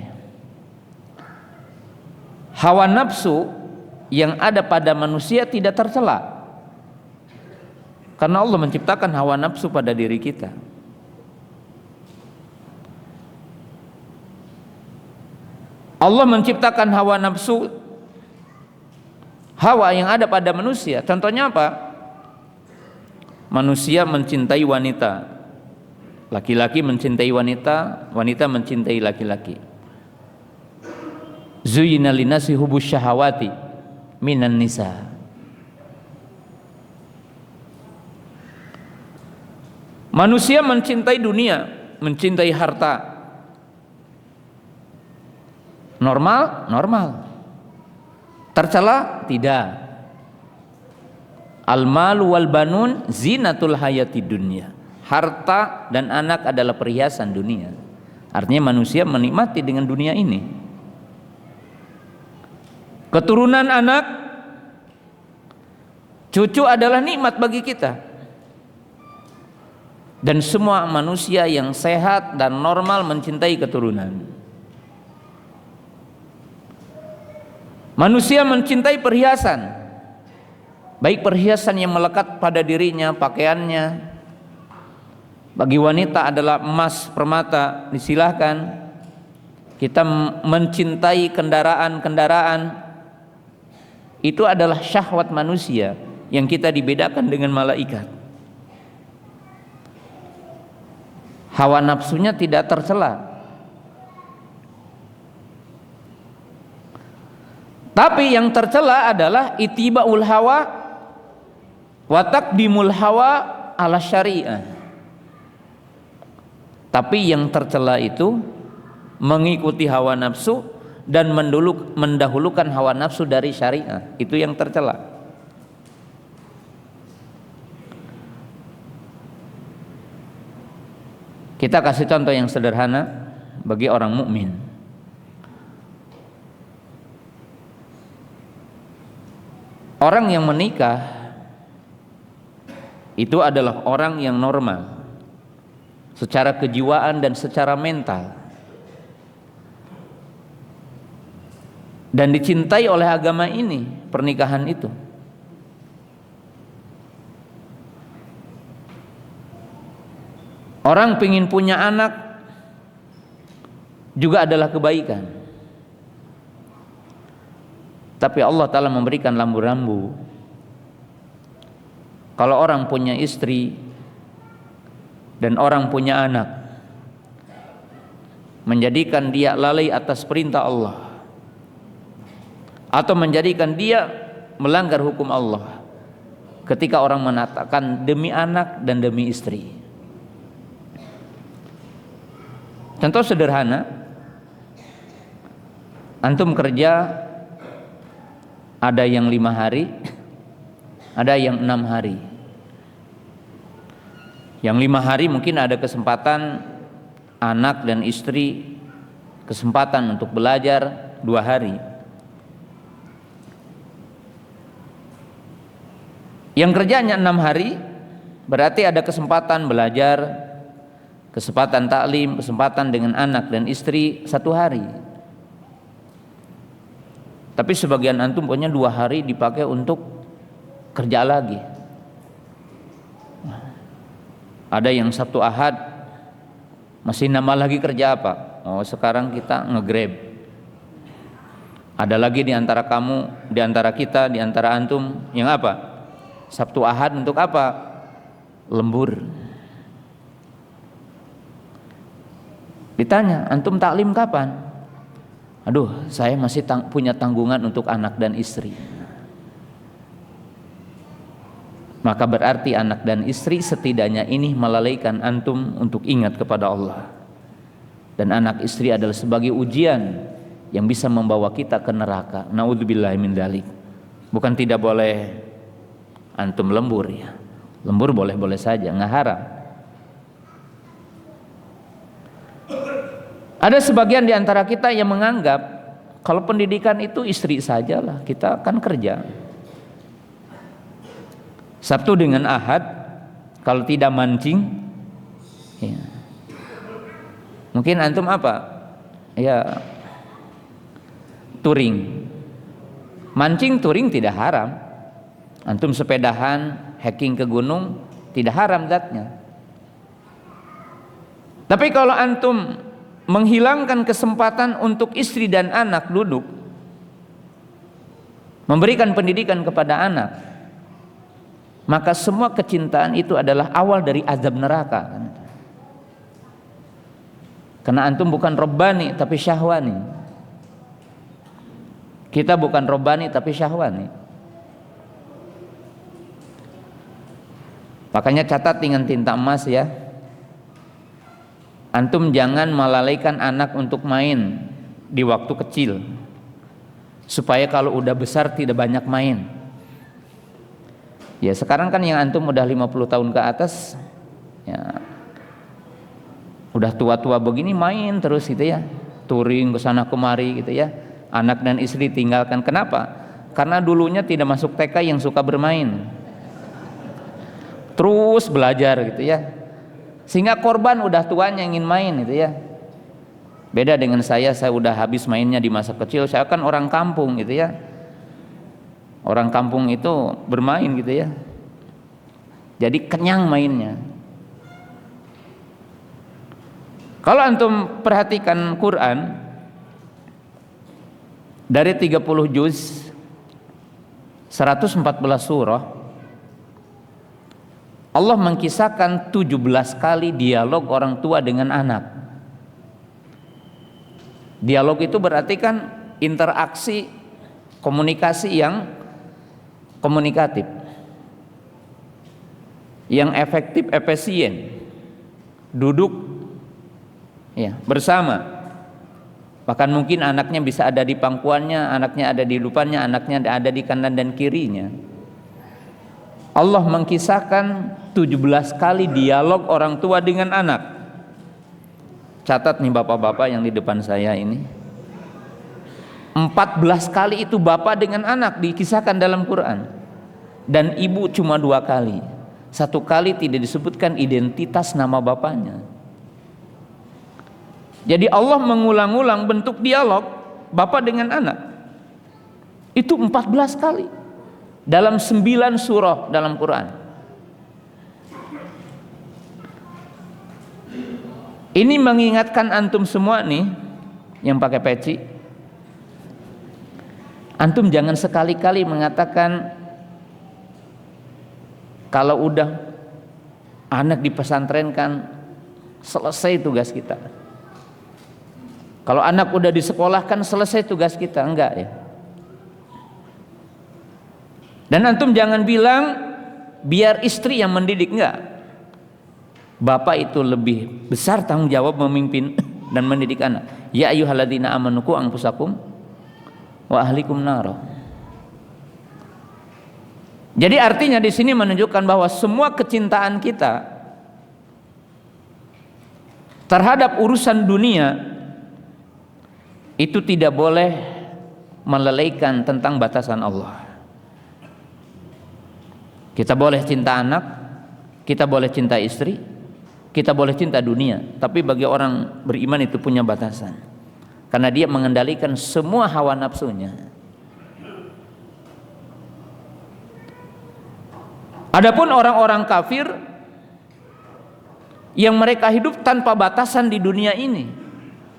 hawa nafsu yang ada pada manusia tidak tercela, karena Allah menciptakan hawa nafsu pada diri kita. Allah menciptakan hawa nafsu, hawa yang ada pada manusia. Contohnya apa? Manusia mencintai wanita, laki-laki mencintai wanita, wanita mencintai laki-laki. Zuyyina linnasi hubbus syahawati minan nisa. Manusia mencintai dunia, mencintai harta. Normal? Normal. Tercela? Tidak. Al-malu wal banun zinatul hayati dunya. Harta dan anak adalah perhiasan dunia. Artinya manusia menikmati dengan dunia ini. Keturunan anak, cucu adalah nikmat bagi kita. Dan semua manusia yang sehat dan normal mencintai keturunan. Manusia mencintai perhiasan. baik perhiasan yang melekat pada dirinya, pakaiannya. Bagi wanita adalah emas, permata, disilahkan. Kita mencintai kendaraan-kendaraan, itu adalah syahwat manusia yang kita dibedakan dengan malaikat. Hawa nafsunya tidak tercela. Tapi yang tercela adalah ittibaul hawa wa taqdimul hawa ala syariah. Tapi yang tercela itu mengikuti hawa nafsu dan mendahulukan hawa nafsu dari syariah. Itu yang tercela. Kita kasih contoh yang sederhana bagi orang mukmin. Orang yang menikah itu adalah orang yang normal secara kejiwaan dan secara mental, dan dicintai oleh agama ini pernikahan itu. Orang ingin punya anak juga adalah kebaikan, tapi Allah Ta'ala memberikan rambu-rambu. Kalau orang punya istri dan orang punya anak, menjadikan dia lalai atas perintah Allah, atau menjadikan dia melanggar hukum Allah ketika orang mengatakan demi anak dan demi istri. Contoh sederhana, antum kerja ada yang 5 hari, ada yang 6 hari. Yang 5 hari mungkin ada kesempatan anak dan istri kesempatan untuk belajar 2 hari. Yang kerjanya 6 hari berarti ada kesempatan belajar, kesempatan taklim, kesempatan dengan anak dan istri 1 hari. Tapi sebagian antum punya 2 hari dipakai untuk kerja lagi. Ada yang Sabtu Ahad masih nambah lagi kerja apa? Oh, sekarang kita nge-grab. Ada lagi di antara kamu, di antara kita, di antara antum yang apa? Sabtu Ahad untuk apa? Lembur. Ditanya, antum taklim kapan? Aduh, saya masih punya tanggungan untuk anak dan istri. Maka berarti anak dan istri setidaknya ini melalaikan antum untuk ingat kepada Allah. Dan anak istri adalah sebagai ujian yang bisa membawa kita ke neraka. Naudzubillahi min dzalik. Bukan tidak boleh antum lembur ya. Lembur boleh-boleh saja, nggak haram. Ada sebagian di antara kita yang menganggap kalau pendidikan itu istri sajalah, kita kan kerja. Sabtu dengan Ahad kalau tidak mancing ya. Mungkin antum apa? Ya touring. Mancing touring tidak haram. Antum sepedahan, hiking ke gunung tidak haram zatnya. Tapi kalau antum menghilangkan kesempatan untuk istri dan anak duduk memberikan pendidikan kepada anak, maka semua kecintaan itu adalah awal dari azab neraka. Karena antum bukan robbani tapi syahwani. Kita bukan robbani tapi syahwani. Makanya catat dengan tinta emas ya. Antum jangan melalaikan anak untuk main di waktu kecil, supaya kalau udah besar tidak banyak main. Ya sekarang kan yang antum udah 50 tahun ke atas ya, udah tua-tua begini main terus gitu ya, touring ke sana kemari gitu ya. Anak dan istri tinggalkan. Kenapa? Karena dulunya tidak masuk TK yang suka bermain, terus belajar gitu ya, sehingga korban udah tuanya ingin main gitu ya. Beda dengan saya udah habis mainnya di masa kecil. Saya kan orang kampung gitu ya. Orang kampung itu bermain gitu ya. Jadi kenyang mainnya. Kalau antum perhatikan Quran dari 30 juz 114 surah, Allah mengkisahkan 17 kali dialog orang tua dengan anak. Dialog itu berarti kan interaksi, komunikasi yang komunikatif, yang efektif, efisien, duduk ya bersama. Bahkan mungkin anaknya bisa ada di pangkuannya, anaknya ada di depannya, anaknya ada di kanan dan kirinya. Allah mengkisahkan 17 kali dialog orang tua dengan anak. Catat nih bapak-bapak yang di depan saya ini. 14 kali itu bapak dengan anak dikisahkan dalam Quran. Dan ibu cuma 2 kali. 1 kali tidak disebutkan identitas nama bapaknya. Jadi Allah mengulang-ulang bentuk dialog bapak dengan anak. Itu 14 kali. Dalam 9 surah dalam Quran. Ini mengingatkan antum semua nih yang pakai peci. Antum jangan sekali-kali mengatakan kalau udah anak dipesantrenkan selesai tugas kita. Kalau anak udah disekolahkan selesai tugas kita, enggak ya. Dan antum jangan bilang biar istri yang mendidik, enggak. Bapak itu lebih besar tanggung jawab memimpin dan mendidik anak. Ya ayyuhalladzina amanu qu anfusakum wa ahlikum naro. Jadi artinya di sini menunjukkan bahwa semua kecintaan kita terhadap urusan dunia itu tidak boleh melalaikan tentang batasan Allah. Kita boleh cinta anak, kita boleh cinta istri, kita boleh cinta dunia, tapi bagi orang beriman itu punya batasan. Karena dia mengendalikan semua hawa nafsunya. Adapun orang-orang kafir yang mereka hidup tanpa batasan di dunia ini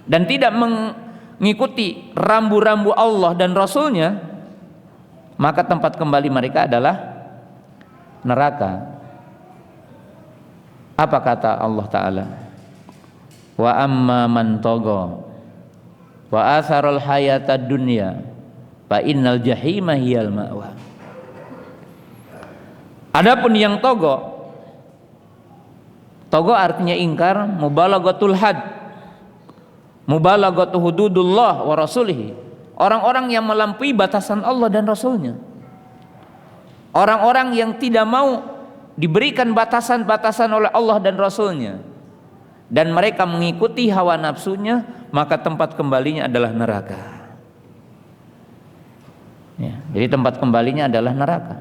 dan tidak mengikuti rambu-rambu Allah dan Rasulnya, maka tempat kembali mereka adalah neraka. Apa kata Allah Ta'ala? Wa amma man tagha wa atharal hayatad dunya fa innal jahima hiyal ma'wa. Adapun yang togo artinya ingkar, mubalaghatul had, mubalaghatu hududullah wa rasulihi. Orang-orang yang melampaui batasan Allah dan Rasulnya. Orang-orang yang tidak mau diberikan batasan-batasan oleh Allah dan Rasulnya, dan mereka mengikuti hawa nafsunya, maka tempat kembalinya adalah neraka ya, jadi tempat kembalinya adalah neraka.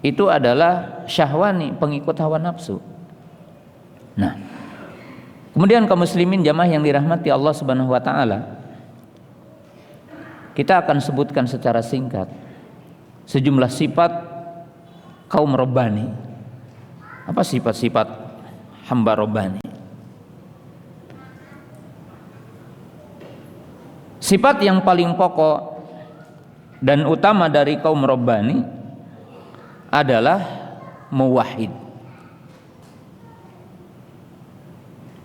Itu adalah syahwani, pengikut hawa nafsu. Nah, kemudian kaum muslimin jamaah yang dirahmati Allah Subhanahu wa taala, kita akan sebutkan secara singkat sejumlah sifat kaum Rabbani. Apa sifat-sifat hamba Rabbani? Sifat yang paling pokok dan utama dari kaum Rabbani adalah muwahhid,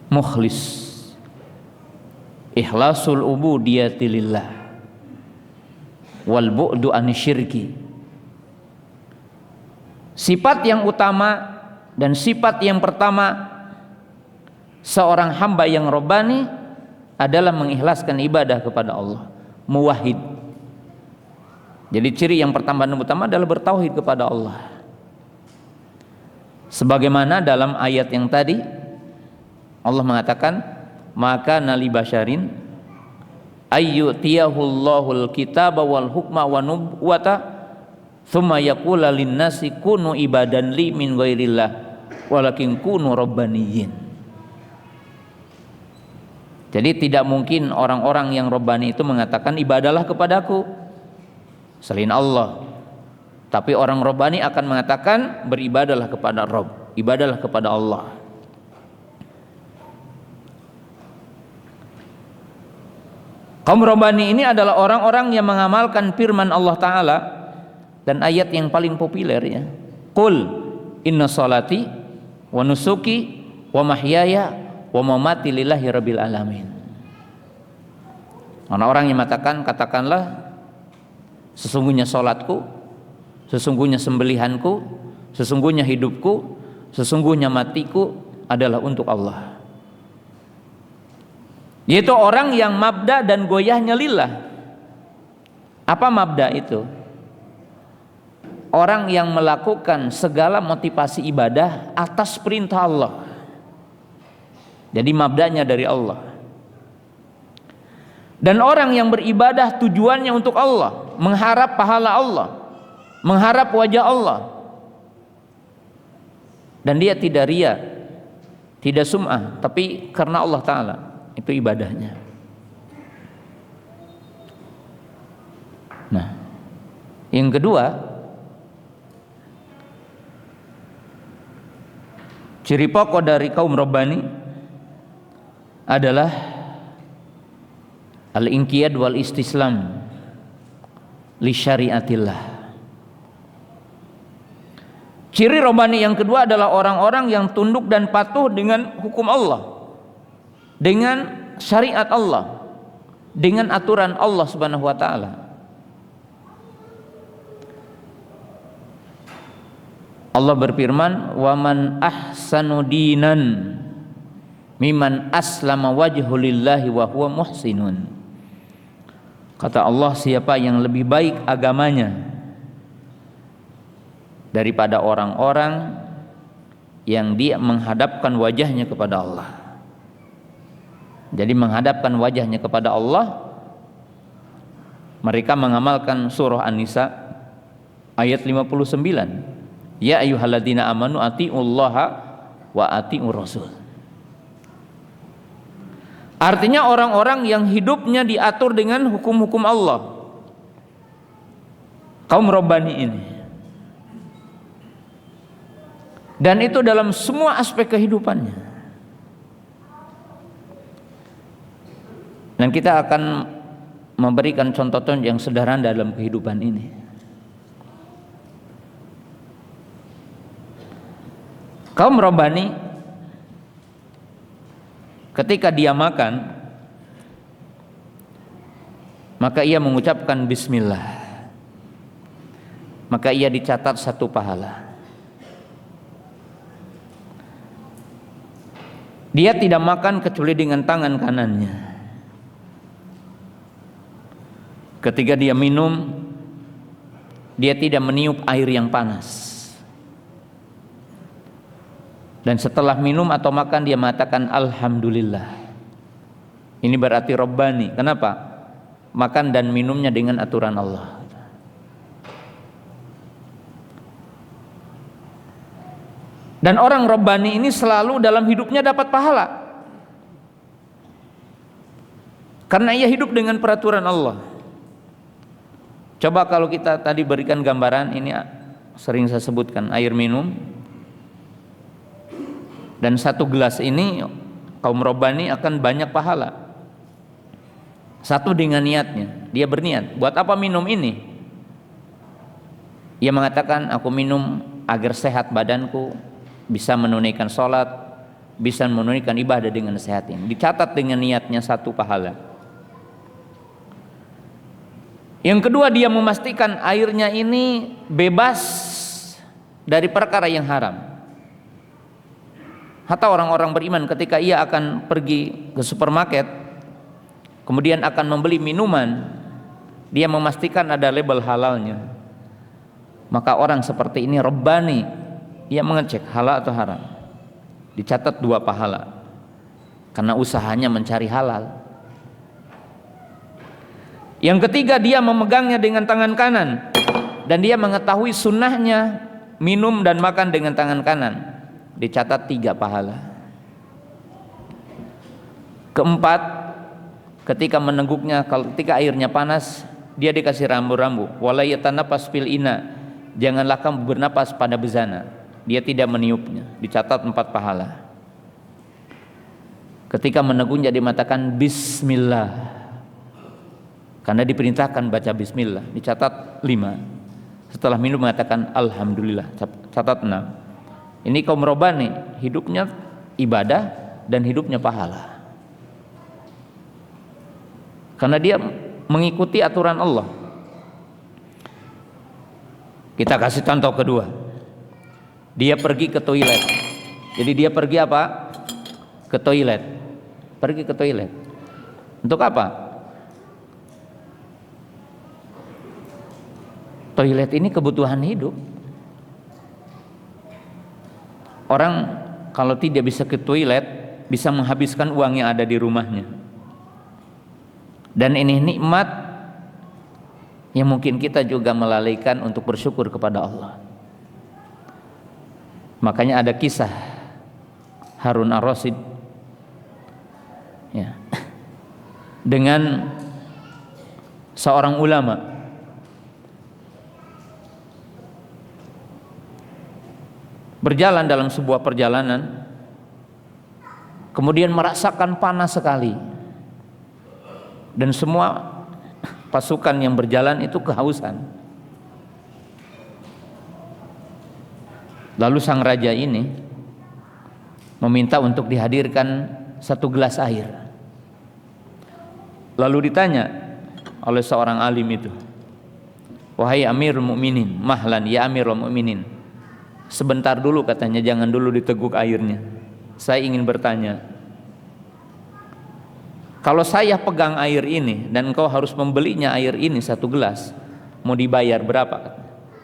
mukhlis, ikhlasul ubudiyati lillah wal bu'du anisyirki. Sifat yang utama dan sifat yang pertama seorang hamba yang Rabbani adalah mengikhlaskan ibadah kepada Allah, muwahhid. Jadi ciri yang pertama dan utama adalah bertauhid kepada Allah. Sebagaimana dalam ayat yang tadi Allah mengatakan, maka nali basyarin ayyutiyahullahu kitaba wal hukma wa nubuwata thumma yaqula linnasi kunu ibadan li min ghairillah walakin kunu rabbaniyin. Jadi tidak mungkin orang-orang yang Rabbani itu mengatakan ibadalah kepadaku, selain Allah. Tapi orang Rabbani akan mengatakan beribadahlah kepada Rabb, ibadahlah kepada Allah. Kaum Rabbani ini adalah orang-orang yang mengamalkan firman Allah Ta'ala dan ayat yang paling populer ya. Qul inna salati wa nusuki wa mahyaya wa mamati lillahi rabbil alamin. Orang-orang yang mengatakan, katakanlah sesungguhnya salatku, sesungguhnya sembelihanku, sesungguhnya hidupku, sesungguhnya matiku adalah untuk Allah. Yaitu orang yang mabda dan goyahnya lillah. Apa mabda itu? Orang yang melakukan segala motivasi ibadah atas perintah Allah. Jadi mabdanya dari Allah. Dan orang yang beribadah tujuannya untuk Allah, mengharap pahala Allah, mengharap wajah Allah. Dan dia tidak riya, tidak sum'ah, tapi karena Allah Ta'ala. Itu ibadahnya. Nah, yang kedua, ciri pokok dari kaum Rabbani adalah al-inqiyad wal istislam li syariatillah. Ciri Rabbani yang kedua adalah orang-orang yang tunduk dan patuh dengan hukum Allah, dengan syariat Allah, dengan aturan Allah Subhanahu wa taala. Allah berfirman, "Wa man ahsanu dinan mimman aslama wajhu lillahi wa huwa muhsinun." Kata Allah, siapa yang lebih baik agamanya daripada orang-orang yang dia menghadapkan wajahnya kepada Allah. Jadi menghadapkan wajahnya kepada Allah, mereka mengamalkan surah An-Nisa ayat 59. Ya ayyuhalladzina amanu atiullaha wa atiur rasul. Artinya orang-orang yang hidupnya diatur dengan hukum-hukum Allah. Kaum Rabbani ini. Dan itu dalam semua aspek kehidupannya. Dan kita akan memberikan contoh-contoh yang sederhana dalam kehidupan ini. Kaum Rabbani ketika dia makan, maka ia mengucapkan bismillah, maka ia dicatat 1 pahala. Dia tidak makan kecuali dengan tangan kanannya. Ketika dia minum, dia tidak meniup air yang panas. Dan setelah minum atau makan dia mengatakan alhamdulillah. Ini berarti Rabbani. Kenapa? Makan dan minumnya dengan aturan Allah. Dan orang Rabbani ini selalu dalam hidupnya dapat pahala, karena ia hidup dengan peraturan Allah. Coba kalau kita tadi berikan gambaran, ini sering saya sebutkan, air minum. Dan 1 gelas ini kaum Rabbani akan banyak pahala. 1 dengan niatnya, dia berniat, buat apa minum ini? Ia mengatakan, aku minum agar sehat badanku, bisa menunaikan sholat, bisa menunaikan ibadah dengan sehat ini. Dicatat dengan niatnya 1 pahala. Yang kedua, dia memastikan airnya ini bebas dari perkara yang haram. Hatta orang-orang beriman ketika ia akan pergi ke supermarket, kemudian akan membeli minuman, dia memastikan ada label halalnya. Maka orang seperti ini Rabbani, ia mengecek halal atau haram. Dicatat 2 pahala, karena usahanya mencari halal. Yang ketiga, dia memegangnya dengan tangan kanan, dan dia mengetahui sunnahnya minum dan makan dengan tangan kanan. Dicatat 3 pahala. Keempat, ketika meneguknya, ketika airnya panas, dia dikasih rambu-rambu. Wala yatanaffas fil ina, janganlah kamu bernapas pada bezana, dia tidak meniupnya, dicatat 4 pahala. Ketika meneguhnya dimatakan bismillah, karena diperintahkan baca bismillah, dicatat 5. Setelah minum mengatakan alhamdulillah, catat 6. Ini kaum robani, hidupnya ibadah dan hidupnya pahala, karena dia mengikuti aturan Allah. Kita kasih contoh kedua, dia pergi ke toilet. Jadi dia pergi apa? Ke toilet. Pergi ke toilet untuk apa? Toilet ini kebutuhan hidup. Orang kalau tidak bisa ke toilet bisa menghabiskan uang yang ada di rumahnya. Dan ini nikmat yang mungkin kita juga melalaikan untuk bersyukur kepada Allah. Makanya ada kisah Harun ar-Rasyid ya, dengan seorang ulama. Berjalan dalam sebuah perjalanan, kemudian merasakan panas sekali, dan semua pasukan yang berjalan itu kehausan. Lalu sang raja ini meminta untuk dihadirkan 1 gelas air. Lalu ditanya oleh seorang alim itu, wahai Amirul Mukminin, mahlan ya Amirul Mukminin, sebentar dulu katanya, jangan dulu diteguk airnya. Saya ingin bertanya, kalau saya pegang air ini dan engkau harus membelinya air ini 1 gelas, mau dibayar berapa?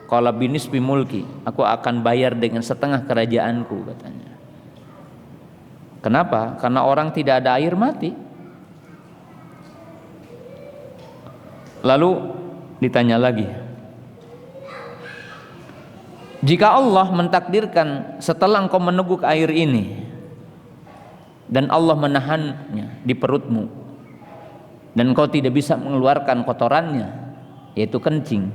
Qala binisbi mulki, aku akan bayar dengan setengah kerajaanku katanya. Kenapa? Karena orang tidak ada air mati. Lalu ditanya lagi, jika Allah mentakdirkan setelah engkau meneguk air ini dan Allah menahannya di perutmu dan engkau tidak bisa mengeluarkan kotorannya, yaitu kencing,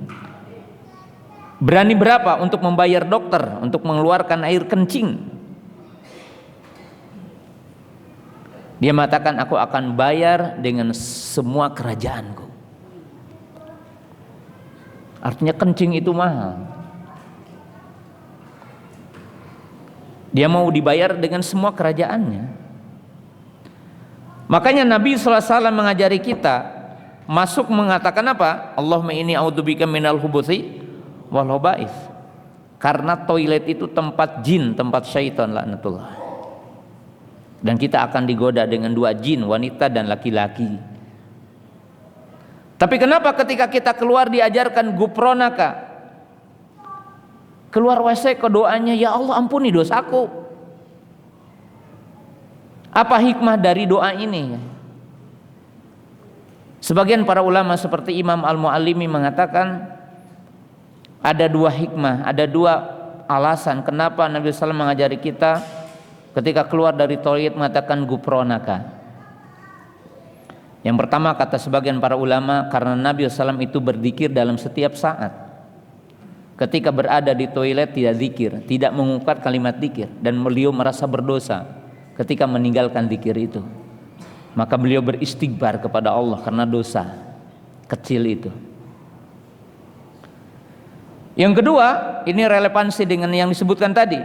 berani berapa untuk membayar dokter untuk mengeluarkan air kencing? Dia mengatakan, aku akan bayar dengan semua kerajaanku. Artinya kencing itu mahal. Dia mau dibayar dengan semua kerajaannya. Makanya Nabi SAW mengajari kita masuk mengatakan apa? Allahumma inni a'udzubika minal khubuthi wal khaba'ith. Karena toilet itu tempat jin, tempat syaitan laknatullah. Dan kita akan digoda dengan 2 jin, wanita dan laki-laki. Tapi kenapa ketika kita keluar diajarkan gupronaka? Keluar WC ke doanya, ya Allah ampuni dosaku. Apa hikmah dari doa ini? Sebagian para ulama seperti Imam Al-Muallimi mengatakan ada 2 hikmah, ada 2 alasan kenapa Nabi SAW mengajari kita ketika keluar dari toilet mengatakan gupronaka. Yang pertama, kata sebagian para ulama, karena Nabi SAW itu berzikir dalam setiap saat. Ketika berada di toilet tidak zikir, tidak mengungkap kalimat zikir, dan beliau merasa berdosa ketika meninggalkan zikir itu, maka beliau beristighfar kepada Allah karena dosa kecil itu. Yang kedua, ini relevansi dengan yang disebutkan tadi.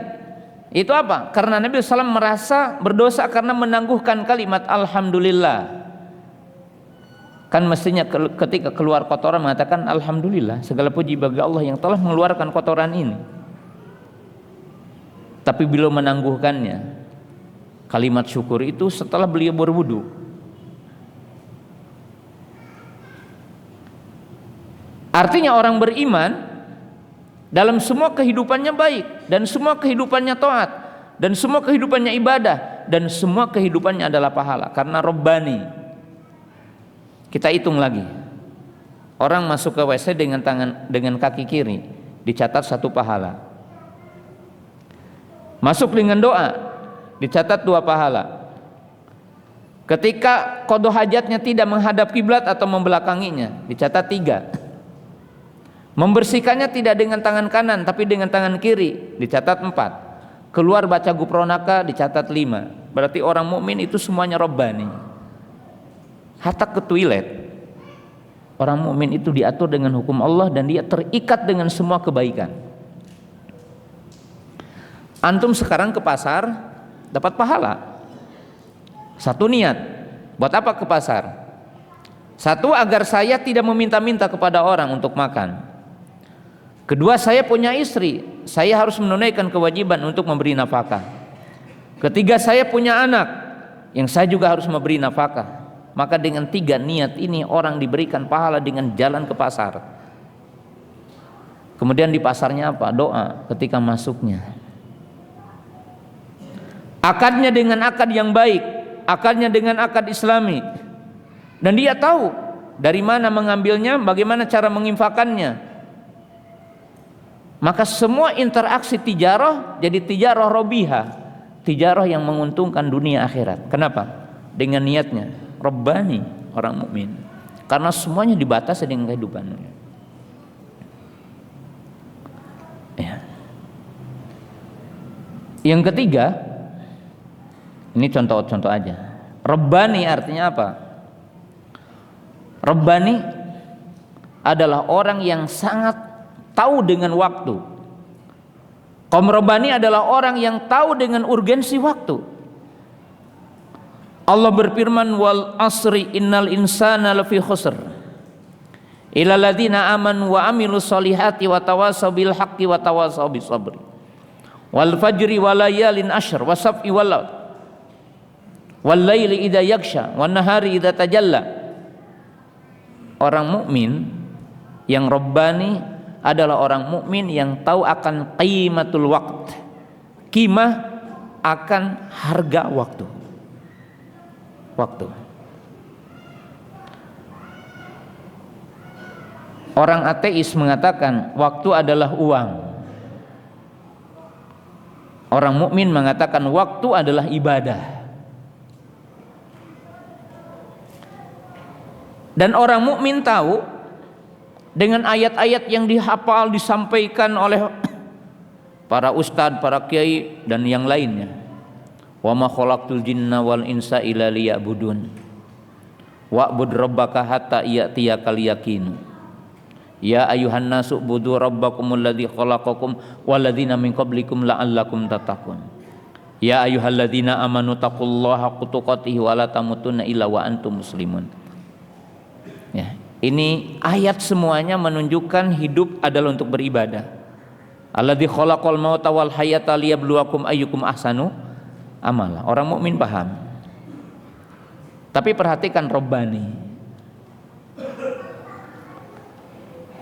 Itu apa? Karena Nabi SAW merasa berdosa karena menangguhkan kalimat alhamdulillah. Kan mestinya ketika keluar kotoran mengatakan alhamdulillah, segala puji bagi Allah yang telah mengeluarkan kotoran ini. Tapi beliau menangguhkannya kalimat syukur itu setelah beliau berwudu. Artinya orang beriman dalam semua kehidupannya baik, dan semua kehidupannya taat, dan semua kehidupannya ibadah, dan semua kehidupannya adalah pahala karena Rabbani. Kita hitung lagi, orang masuk ke WC dengan kaki kiri dicatat 1 pahala, masuk dengan doa dicatat 2 pahala, Ketika qada hajatnya tidak menghadap kiblat atau membelakanginya, dicatat 3. Membersihkannya tidak dengan tangan kanan tapi dengan tangan kiri, dicatat 4. Keluar baca gufronaka, dicatat 5. Berarti orang mukmin itu semuanya robbani. Hatta ke toilet, orang mukmin itu diatur dengan hukum Allah dan dia terikat dengan semua kebaikan. Antum sekarang ke pasar dapat pahala. Satu niat, buat apa ke pasar? Satu, agar saya tidak meminta-minta kepada orang untuk makan. Kedua, saya punya istri, saya harus menunaikan kewajiban untuk memberi nafkah. Ketiga, saya punya anak yang saya juga harus memberi nafkah. Maka dengan 3 niat ini orang diberikan pahala dengan jalan ke pasar. Kemudian di pasarnya apa? Doa ketika masuknya. Akadnya dengan akad yang baik, akadnya dengan akad Islami, dan dia tahu dari mana mengambilnya, bagaimana cara menginfakannya. Maka semua interaksi tijarah jadi tijarah robihah, tijarah yang menguntungkan dunia akhirat. Kenapa? Dengan niatnya robbani, orang mukmin, karena semuanya dibatasi dengan kehidupannya. Ya. Yang ketiga, ini contoh-contoh aja. Rabbani artinya apa? Rabbani adalah orang yang sangat tahu dengan waktu. Kaum Rabbani adalah orang yang tahu dengan urgensi waktu. Allah berfirman, wal asri innal insana lafi khusr illal ladzina amanu wa amilus solihati wa tawasaw bil haqqi wa tawasaw bis sabri wal fajri wa layalin ashr wa sab'i wal laili idza yaksha wan nahari idza tajalla. Orang mukmin yang rabbani adalah orang mukmin yang tahu akan qimatul waqt, qimah akan harga waktu. Orang ateis mengatakan waktu adalah uang. Orang mukmin mengatakan waktu adalah ibadah. Dan orang mukmin tahu dengan ayat-ayat yang dihafal disampaikan oleh para ustadz, para kiai dan yang lainnya. Wa ma khalaqtul jinna wal insa illa liya'budun. Wa'bud rabbaka hatta ya'tiyakal yaqin. Ya ayuhan nasu budu rabbakumul ladzi khalaqakum walladzina min qablikum la'allakum tattaqun. Ya ayyuhalladzina amanu taqullaha haqqa tuqatih wa la tamutunna illa wa antum muslimun. Ya, ini ayat semuanya menunjukkan hidup adalah untuk beribadah. Alladzi khalaqal mauta wal hayata liyabluwakum ayyukum ahsanu amala. Orang mukmin paham. Tapi perhatikan robbani.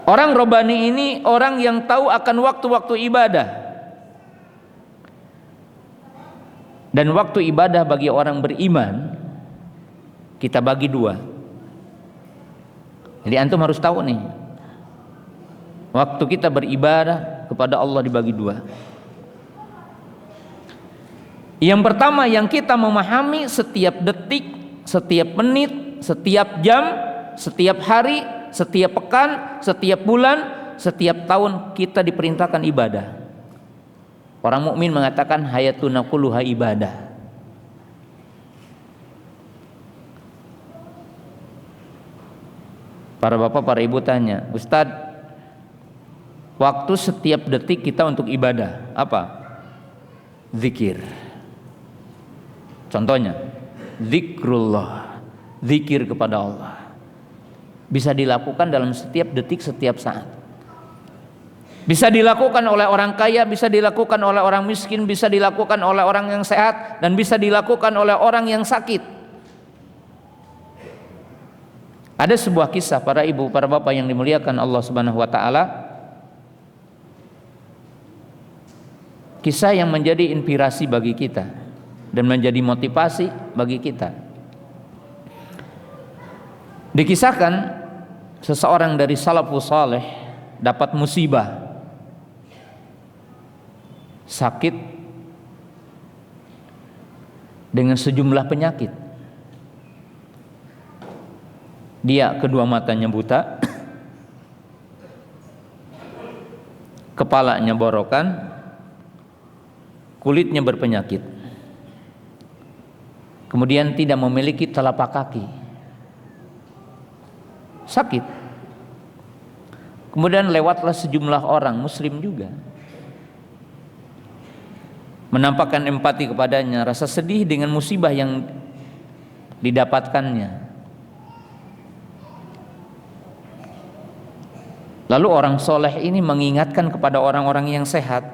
Orang robbani ini orang yang tahu akan waktu-waktu ibadah. Dan waktu ibadah bagi orang beriman kita bagi 2. Jadi antum harus tahu nih, waktu kita beribadah kepada Allah dibagi 2. Yang pertama yang kita memahami setiap detik, setiap menit, setiap jam, setiap hari, setiap pekan, setiap bulan, setiap tahun kita diperintahkan ibadah. Orang mukmin mengatakan hayatuna kulluha ibadah. Para bapak, para ibu tanya, Ustadz, waktu setiap detik kita untuk ibadah apa? Zikir. Contohnya, zikrullah, zikir kepada Allah. Bisa dilakukan dalam setiap detik, setiap saat. Bisa dilakukan oleh orang kaya, bisa dilakukan oleh orang miskin, bisa dilakukan oleh orang yang sehat, dan bisa dilakukan oleh orang yang sakit. Ada sebuah kisah para ibu, para bapak yang dimuliakan Allah Subhanahu wa taala. Kisah yang menjadi inspirasi bagi kita dan menjadi motivasi bagi kita. Dikisahkan seseorang dari salafus saleh dapat musibah, sakit dengan sejumlah penyakit. Dia kedua matanya buta, kepalanya borokan, kulitnya berpenyakit, kemudian tidak memiliki telapak kaki, sakit. Kemudian lewatlah sejumlah orang muslim juga, menampakkan empati kepadanya, rasa sedih dengan musibah yang didapatkannya. Lalu orang soleh ini mengingatkan kepada orang-orang yang sehat,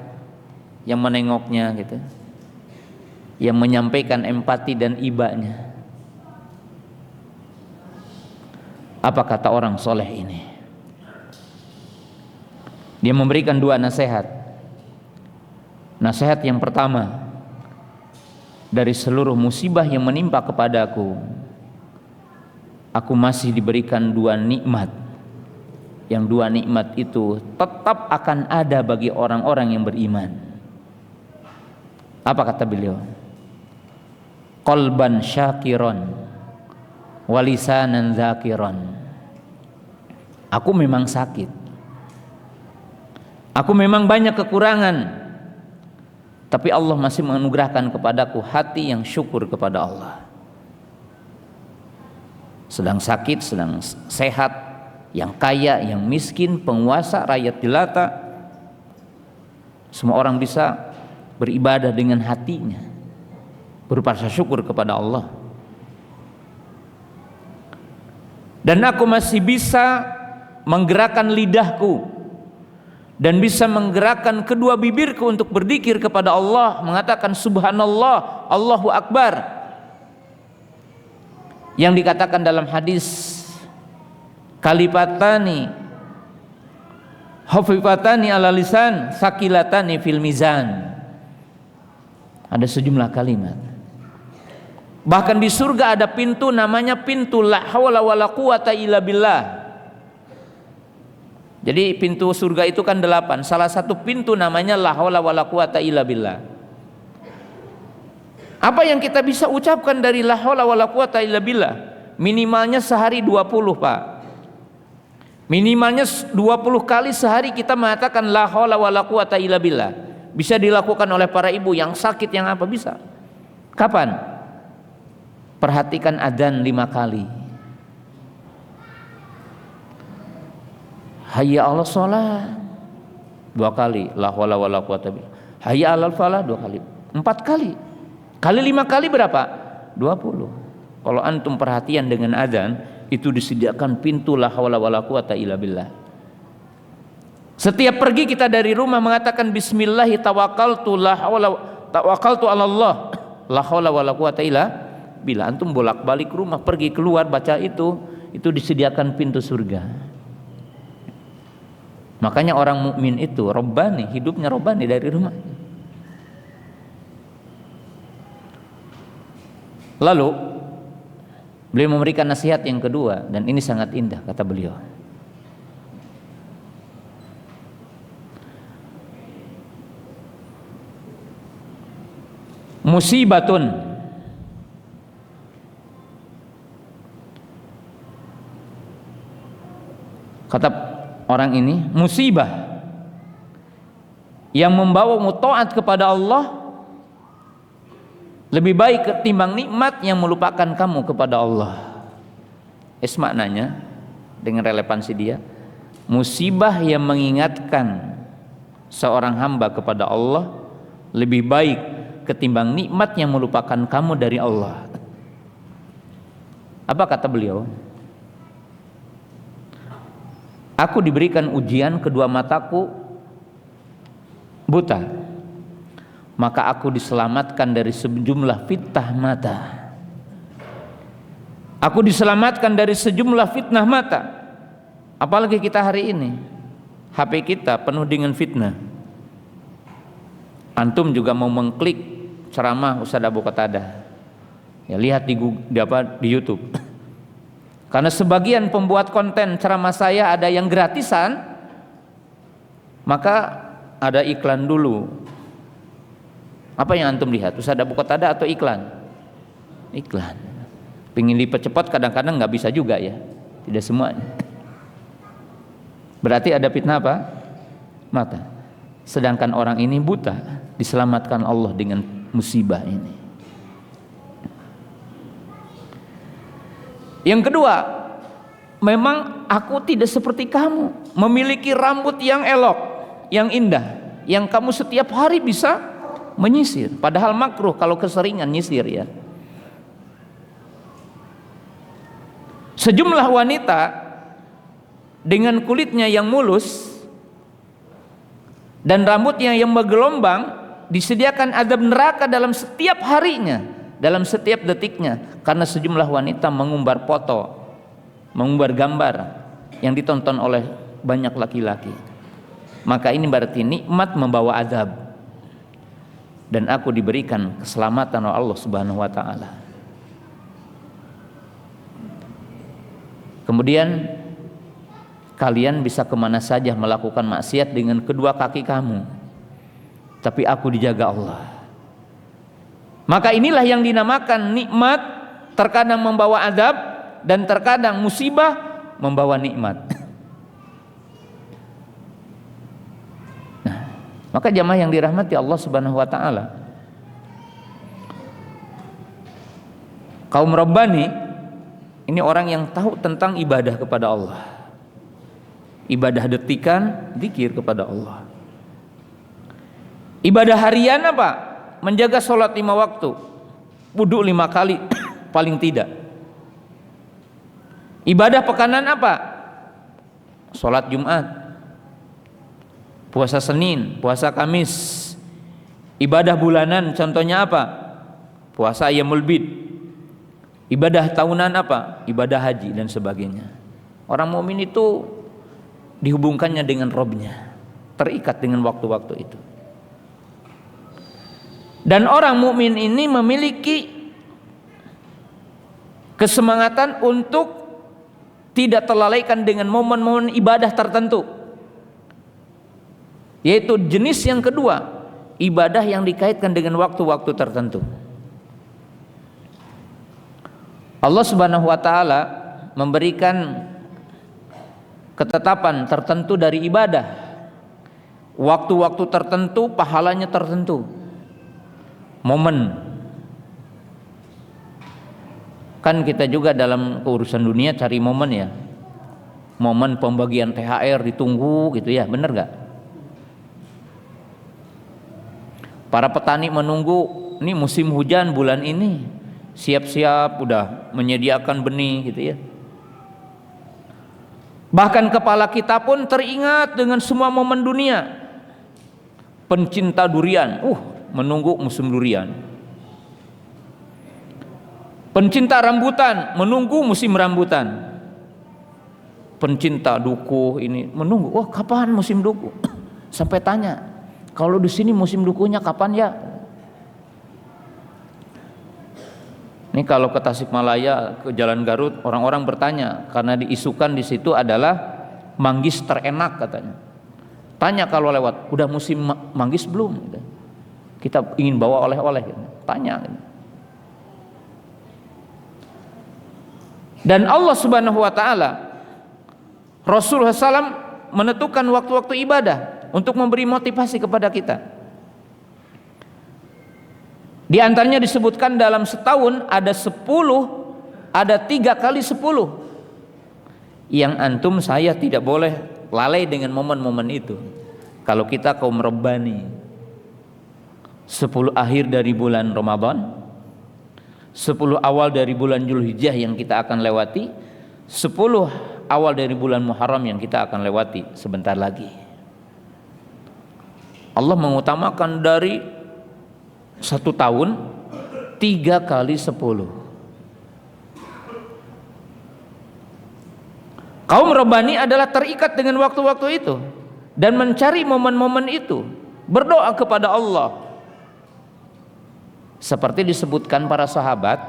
yang menengoknya gitu, yang menyampaikan empati dan ibanya. Apa kata orang soleh ini? Dia memberikan dua nasihat. Nasihat yang pertama, dari seluruh musibah yang menimpa kepadaku, aku masih diberikan dua nikmat. Yang dua nikmat itu tetap akan ada bagi orang-orang yang beriman. Apa kata beliau? Qalban syakiron walisanan zakiron. Aku memang sakit, aku memang banyak kekurangan, tapi Allah masih menganugerahkan kepadaku hati yang syukur kepada Allah. Sedang sakit, sedang sehat, yang kaya, yang miskin, penguasa, rakyat jelata, semua orang bisa beribadah dengan hatinya, berrasa syukur kepada Allah. Dan aku masih bisa menggerakkan lidahku dan bisa menggerakkan kedua bibirku untuk berzikir kepada Allah, mengatakan subhanallah, Allahu akbar, yang dikatakan dalam hadis, kalifatani hafifatani ala lisan sakilatani fil mizan. Ada sejumlah kalimat. Bahkan di surga ada pintu namanya pintu la haula wala quwata illa billah. Jadi pintu surga itu kan 8. Salah satu pintu namanya la haula wala quwata illa billah. Apa yang kita bisa ucapkan dari la haula wala quwata illa billah? Minimalnya sehari 20, Pak. Minimalnya 20 kali sehari kita mengatakan la haula wala quwata illa billah. Bisa dilakukan oleh para ibu yang sakit, yang apa, bisa. Kapan? Perhatikan adzan 5 kali. Hayya 'alas shalah 2 kali, la haula wala quwata billah. Hayya 'alal falah 2 kali. 4 kali. Kali 5 kali berapa? 20. Kalau antum perhatian dengan adzan, itu disediakan pintu la haula wala quwata illa billah. Setiap pergi kita dari rumah mengatakan bismillah tawakkaltu la haula tawakkaltu 'ala Allah la haula wala quwata illa billah. Antum bolak-balik rumah, pergi keluar baca itu disediakan pintu surga. Makanya orang mukmin itu robbani, hidupnya robbani dari rumah. Lalu beliau memberikan nasihat yang kedua, dan ini sangat indah, kata beliau. Musibatun, kata orang ini, musibah yang membawamu taat kepada Allah lebih baik ketimbang nikmat yang melupakan kamu kepada Allah. Maknanya dengan relevansi dia, musibah yang mengingatkan seorang hamba kepada Allah lebih baik ketimbang nikmat yang melupakan kamu dari Allah. Apa kata beliau? Aku diberikan ujian, kedua mataku buta, maka aku diselamatkan dari sejumlah fitnah mata. Aku diselamatkan dari sejumlah fitnah mata. Apalagi kita hari ini, HP kita penuh dengan fitnah. Antum juga mau mengklik ceramah Ustaz Abu Qatadah, ya lihat di YouTube. Karena sebagian pembuat konten ceramah saya ada yang gratisan, maka ada iklan dulu. Apa yang antum lihat? Ustaz Abu Qatadah atau iklan? Iklan. Pengin dipercepat kadang-kadang nggak bisa juga ya. tidak semuanya. Berarti ada fitnah apa? Mata. Sedangkan orang ini buta, diselamatkan Allah dengan musibah ini. Yang kedua, memang aku tidak seperti kamu, memiliki rambut yang elok, yang indah, yang kamu setiap hari bisa menyisir. Padahal makruh kalau keseringan nyisir ya. Sejumlah wanita dengan kulitnya yang mulus dan rambutnya yang bergelombang disediakan azab neraka dalam setiap harinya, dalam setiap detiknya, karena sejumlah wanita mengumbar foto, mengumbar gambar yang ditonton oleh banyak laki-laki. Maka ini berarti nikmat membawa azab, dan aku diberikan keselamatan oleh Allah Subhanahu wa taala. Kemudian kalian bisa kemana saja melakukan maksiat dengan kedua kaki kamu, tapi aku dijaga Allah. Maka inilah yang dinamakan nikmat, terkadang membawa azab dan terkadang musibah membawa nikmat. Nah, maka jamaah yang dirahmati Allah Subhanahu wa taala, kaum Rabbani ini orang yang tahu tentang ibadah kepada Allah. Ibadah detikan, zikir kepada Allah. Ibadah harian apa? Menjaga sholat 5 waktu, wudu 5 kali paling tidak. Ibadah pekanan apa? Sholat Jumat, puasa Senin, puasa Kamis. Ibadah bulanan contohnya apa? Puasa Ayyamul Bid. Ibadah tahunan apa? Ibadah haji dan sebagainya. Orang mukmin itu dihubungkannya dengan Robnya, terikat dengan waktu-waktu itu. Dan orang mukmin ini memiliki kesemangatan untuk tidak terlalaikan dengan momen-momen ibadah tertentu, yaitu jenis yang kedua, ibadah yang dikaitkan dengan waktu-waktu tertentu. Allah Subhanahu wa taala memberikan ketetapan tertentu dari ibadah, waktu-waktu tertentu, pahalanya tertentu, momen. Kan kita juga dalam urusan dunia cari momen ya, momen pembagian THR ditunggu gitu ya, bener gak? Para petani menunggu, ini musim hujan bulan ini, siap-siap udah menyediakan benih gitu ya. Bahkan kepala kita pun teringat dengan semua momen dunia. Pencinta durian, menunggu musim durian. Pencinta rambutan, menunggu musim rambutan. Pencinta duku ini menunggu, kapan musim duku? Sampai tanya, kalau di sini musim dukunya kapan ya? Ini kalau ke Tasikmalaya, ke Jalan Garut, orang-orang bertanya karena diisukan di situ adalah manggis terenak katanya. Tanya kalau lewat, udah musim manggis belum? Kita ingin bawa oleh-oleh. Tanya. Dan Allah Subhanahu wa taala, Rasulullah SAW menentukan waktu-waktu ibadah untuk memberi motivasi kepada kita. Di antaranya disebutkan dalam setahun ada 10, ada 3 kali 10 yang antum saya tidak boleh lalai dengan momen-momen itu. Kalau kita kaum Rabbani, 10 akhir dari bulan Ramadan, 10 awal dari bulan Zulhijjah yang kita akan lewati, 10 awal dari bulan Muharram yang kita akan lewati sebentar lagi. Allah mengutamakan dari 1 tahun 3 kali 10. Kaum Rabbani adalah terikat dengan waktu-waktu itu dan mencari momen-momen itu, berdoa kepada Allah. Seperti disebutkan para sahabat,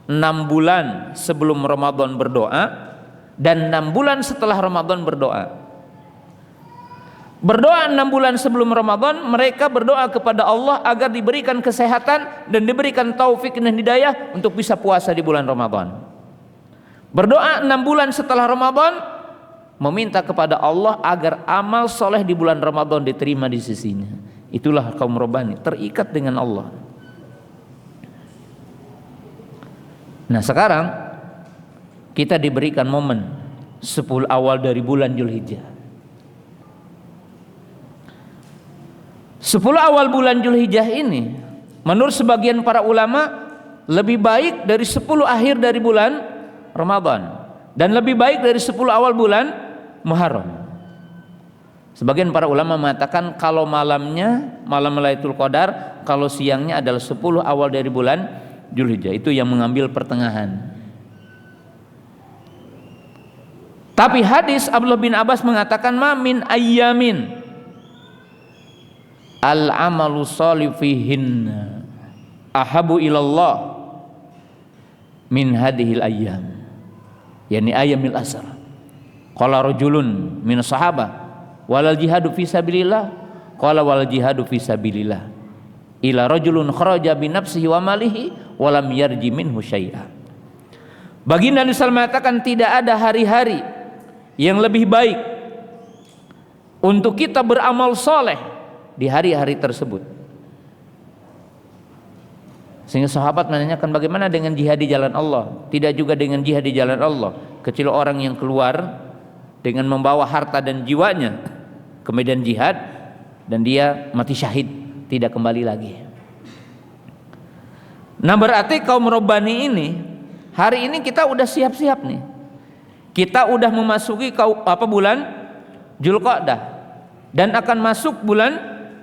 6 bulan sebelum Ramadan berdoa dan 6 bulan setelah Ramadan berdoa. Berdoa 6 bulan sebelum Ramadan, mereka berdoa kepada Allah agar diberikan kesehatan dan diberikan taufik dan hidayah untuk bisa puasa di bulan Ramadan. Berdoa 6 bulan setelah Ramadan, meminta kepada Allah agar amal soleh di bulan Ramadan diterima di sisinya. Itulah kaum Rabbani, terikat dengan Allah. Nah sekarang kita diberikan momen 10 awal dari bulan Dzulhijjah. 10 awal bulan Dzulhijjah ini menurut sebagian para ulama lebih baik dari 10 akhir dari bulan Ramadan, dan lebih baik dari 10 awal bulan Muharram. Sebagian para ulama mengatakan kalau malamnya malam Lailatul Qadar, kalau siangnya adalah 10 awal dari bulan Dzulhijjah, itu yang mengambil pertengahan. Tapi hadis Abdullah bin Abbas mengatakan ma min ayyamin al amalu sholih fihinna ahabu ilallah min hadhil ayyam, yani ayyamil asr. Qala rajulun min sahabah walal jihadu fi sabilillah, qala wal jihadu fi sabilillah ila rajulun kharaja bi nafsihi wa malihi wa lam yarji minhu syai'a. Baginda Nabi sallallahu alaihi wasallam mengatakan tidak ada hari-hari yang lebih baik untuk kita beramal soleh di hari-hari tersebut. Sehingga sahabat menanyakan bagaimana dengan jihad di jalan Allah? Tidak juga dengan jihad di jalan Allah, kecuali orang yang keluar dengan membawa harta dan jiwanya ke medan jihad dan dia mati syahid, tidak kembali lagi. Nah berarti kaum Rabbani ini hari ini kita udah siap-siap nih. Kita udah memasuki bulan Dzulqa'dah dan akan masuk bulan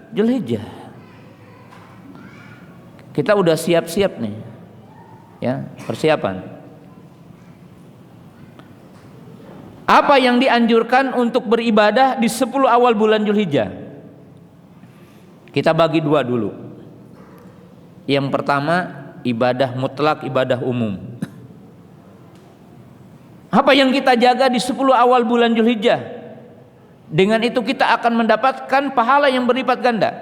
Dzulhijjah. Kita udah siap-siap nih, ya, persiapan. Apa yang dianjurkan untuk beribadah di 10 awal bulan Dzulhijjah? Kita bagi 2 dulu. Yang pertama ibadah mutlak, ibadah umum. Apa yang kita jaga di 10 awal bulan Dzulhijjah? Dengan itu kita akan mendapatkan pahala yang berlipat ganda.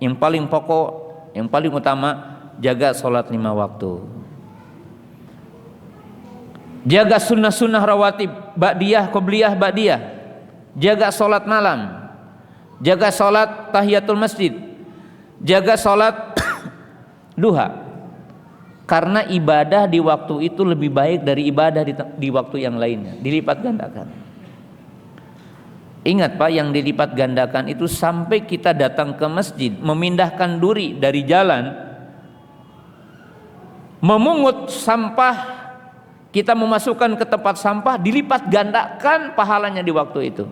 Yang paling pokok, yang paling utama, jaga sholat 5 waktu. Jaga sunnah-sunnah rawatib, ba'diyah, qobliyah, ba'diyah. Jaga sholat malam. Jaga sholat tahiyatul masjid. Jaga sholat duha. Karena ibadah di waktu itu lebih baik dari ibadah di waktu yang lainnya, dilipat gandakan. Ingat Pak, yang dilipat gandakan itu sampai kita datang ke masjid, memindahkan duri dari jalan, memungut sampah, kita memasukkan ke tempat sampah, dilipat gandakan pahalanya di waktu itu.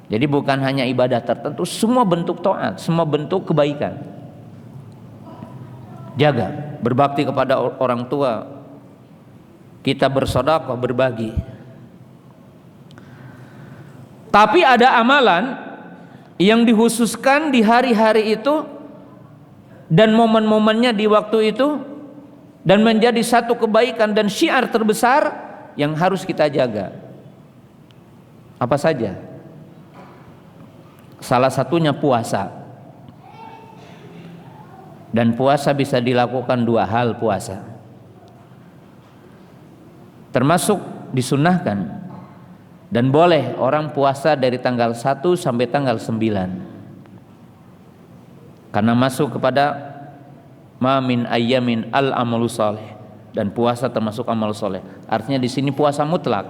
Jadi bukan hanya ibadah tertentu, semua bentuk taat, semua bentuk kebaikan. Jaga, berbakti kepada orang tua, kita bersedekah, berbagi. Tapi ada amalan yang dikhususkan di hari-hari itu dan momen-momennya di waktu itu, dan menjadi satu kebaikan dan syiar terbesar yang harus kita jaga. Apa saja? Salah satunya puasa. Dan puasa bisa dilakukan 2 hal puasa. Termasuk disunnahkan dan boleh orang puasa dari tanggal 1 sampai tanggal 9. Karena masuk kepada ma min ayyamin al amalu saleh, dan puasa termasuk amal soleh. Artinya di sini puasa mutlak.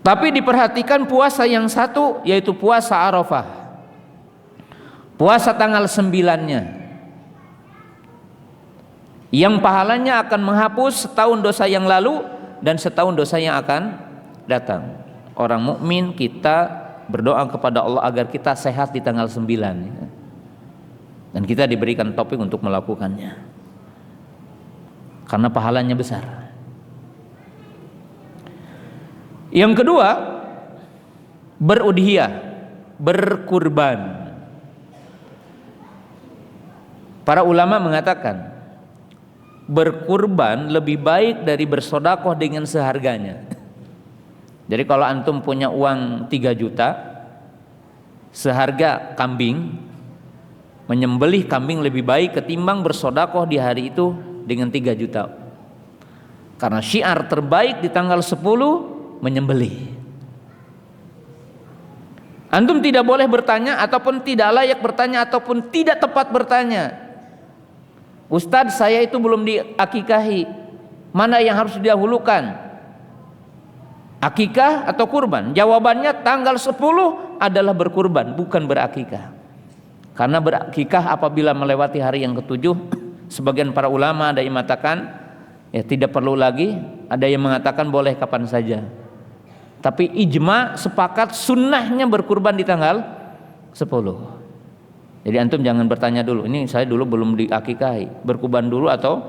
Tapi diperhatikan puasa yang satu, yaitu puasa Arafah. Puasa tanggal 9-nya, yang pahalanya akan menghapus setahun dosa yang lalu dan setahun dosa yang akan datang. Orang mukmin kita berdoa kepada Allah agar kita sehat di tanggal 9, dan kita diberikan topik untuk melakukannya karena pahalanya besar. Yang kedua, berudhiyah, berkurban. Para ulama mengatakan berkurban lebih baik dari bersedekah dengan seharganya. Jadi kalau antum punya uang 3 juta, seharga kambing, menyembelih kambing lebih baik ketimbang bersedekah di hari itu dengan 3 juta. Karena syiar terbaik di tanggal 10 menyembelih. Antum tidak boleh bertanya ataupun tidak layak bertanya ataupun tidak tepat bertanya, Ustadz, saya itu belum diakikahi, mana yang harus didahulukan, akikah atau kurban? Jawabannya tanggal 10 adalah berkurban, bukan berakikah. Karena berakikah apabila melewati hari yang ketujuh, sebagian para ulama ada yang mengatakan ya tidak perlu lagi, ada yang mengatakan boleh kapan saja. Tapi ijma sepakat sunnahnya berkurban di tanggal 10. Jadi antum jangan bertanya dulu, ini saya dulu belum diakikahi, berkurban dulu atau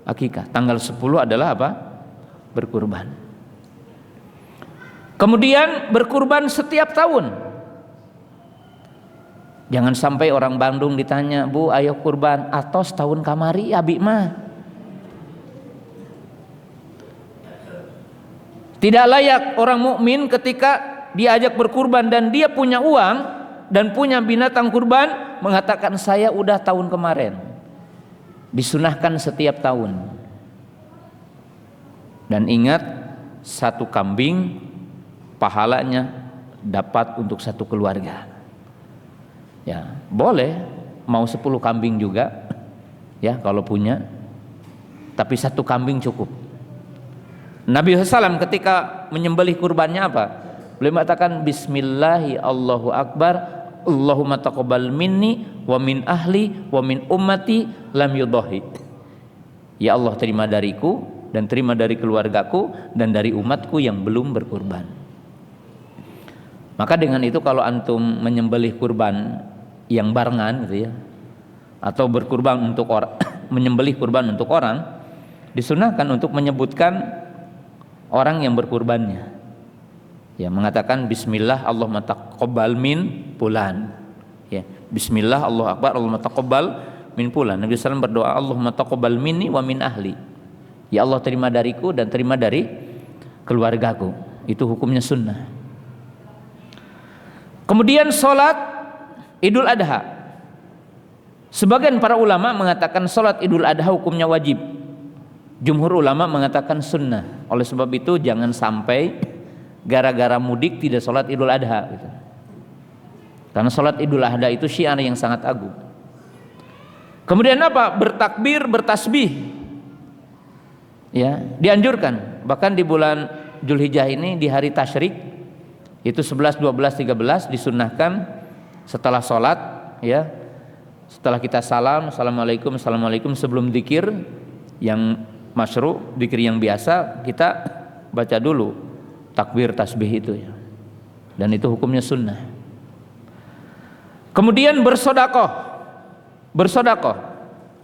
akikah. Tanggal 10 adalah apa? Berkurban. Kemudian berkurban setiap tahun. Jangan sampai orang Bandung ditanya, Bu ayo kurban, atau setahun kamari abi mah. Tidak layak orang mukmin ketika diajak berkurban dan dia punya uang dan punya binatang kurban mengatakan saya udah tahun kemarin. Disunahkan setiap tahun. Dan ingat, satu kambing pahalanya dapat untuk satu keluarga. Ya, boleh mau 10 kambing juga ya kalau punya. Tapi satu kambing cukup. Nabi SAW ketika menyembelih kurbannya apa? Beliau mengatakan Bismillahi Allahu Akbar, Allahumma taqabbal minni wa min ahli wa min ummati lam yudahi. Ya Allah, terima dariku dan terima dari keluargaku dan dari umatku yang belum berkurban. Maka dengan itu kalau antum menyembelih kurban yang barengan gitu ya, atau berkurban untuk orang menyembelih kurban untuk orang, disunahkan untuk menyebutkan orang yang berkurbannya, ya, mengatakan Bismillah Allahumma taqabbal min fulan, ya, Bismillah Allahu Akbar Allahumma taqabbal min fulan. Nabi SAW berdoa Allahumma taqabbal minni wa min ahli, ya Allah terima dariku dan terima dari keluargaku. Itu hukumnya sunnah. Kemudian sholat Idul Adha, sebagian para ulama mengatakan sholat Idul Adha hukumnya wajib. Jumhur ulama mengatakan sunnah. Oleh sebab itu jangan sampai gara-gara mudik tidak sholat Idul Adha gitu. Karena sholat Idul Adha itu syiar yang sangat agung. Kemudian apa? Bertakbir, bertasbih, ya, dianjurkan. Bahkan di bulan Dzulhijjah ini, di hari tasyrik itu 11, 12, 13 disunnahkan setelah sholat, ya, setelah kita salam, assalamualaikum, assalamualaikum, sebelum zikir yang masyru', zikir yang biasa, kita baca dulu takbir tasbih itu ya. Dan itu hukumnya sunnah. Kemudian bersodakoh. Bersodakoh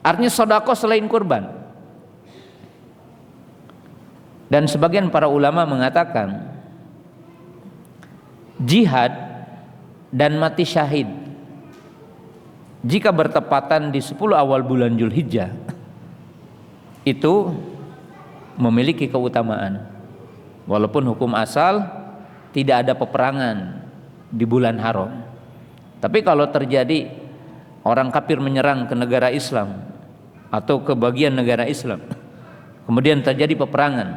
artinya sodakoh selain kurban. Dan sebagian para ulama mengatakan jihad dan mati syahid jika bertepatan di 10 awal bulan Dzulhijjah itu memiliki keutamaan, walaupun hukum asal tidak ada peperangan di bulan haram. Tapi kalau terjadi orang kafir menyerang ke negara Islam atau ke bagian negara Islam, kemudian terjadi peperangan,